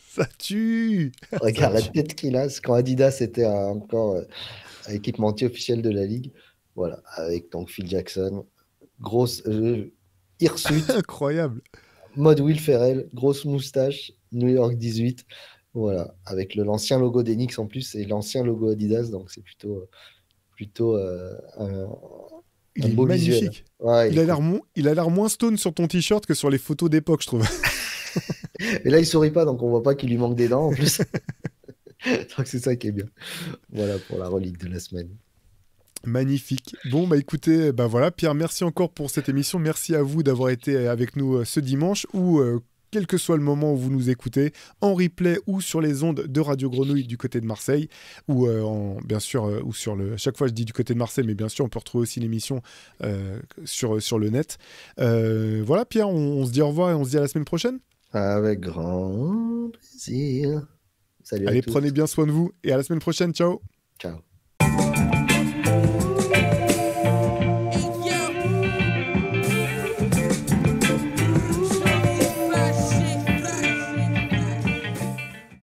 Ça tue. Regarde la tête qu'il a, quand Adidas était encore équipementier officiel de la ligue. Voilà, avec donc Phil Jackson, grosse hirsute. Incroyable. Mode Will Ferrell, grosse moustache, New York 18. Voilà, avec l'ancien logo d'Enix en plus et l'ancien logo Adidas, donc c'est plutôt il est magnifique. Ouais, il a l'air moins stone sur ton t-shirt que sur les photos d'époque, je trouve. Et là, il sourit pas, donc on voit pas qu'il lui manque des dents en plus. Donc c'est ça qui est bien. Voilà pour la relique de la semaine. Magnifique. Bon, écoutez, voilà, Pierre, merci encore pour cette émission. Merci à vous d'avoir été avec nous ce dimanche, ou quel que soit le moment où vous nous écoutez, en replay ou sur les ondes de Radio Grenouille du côté de Marseille, ou bien sûr, ou sur chaque fois je dis du côté de Marseille, mais bien sûr on peut retrouver aussi l'émission sur le net. Voilà, Pierre, on se dit au revoir et on se dit à la semaine prochaine. Avec grand plaisir. Salut à Allez, tous. prenez bien soin de vous et à la semaine prochaine. Ciao. Ciao.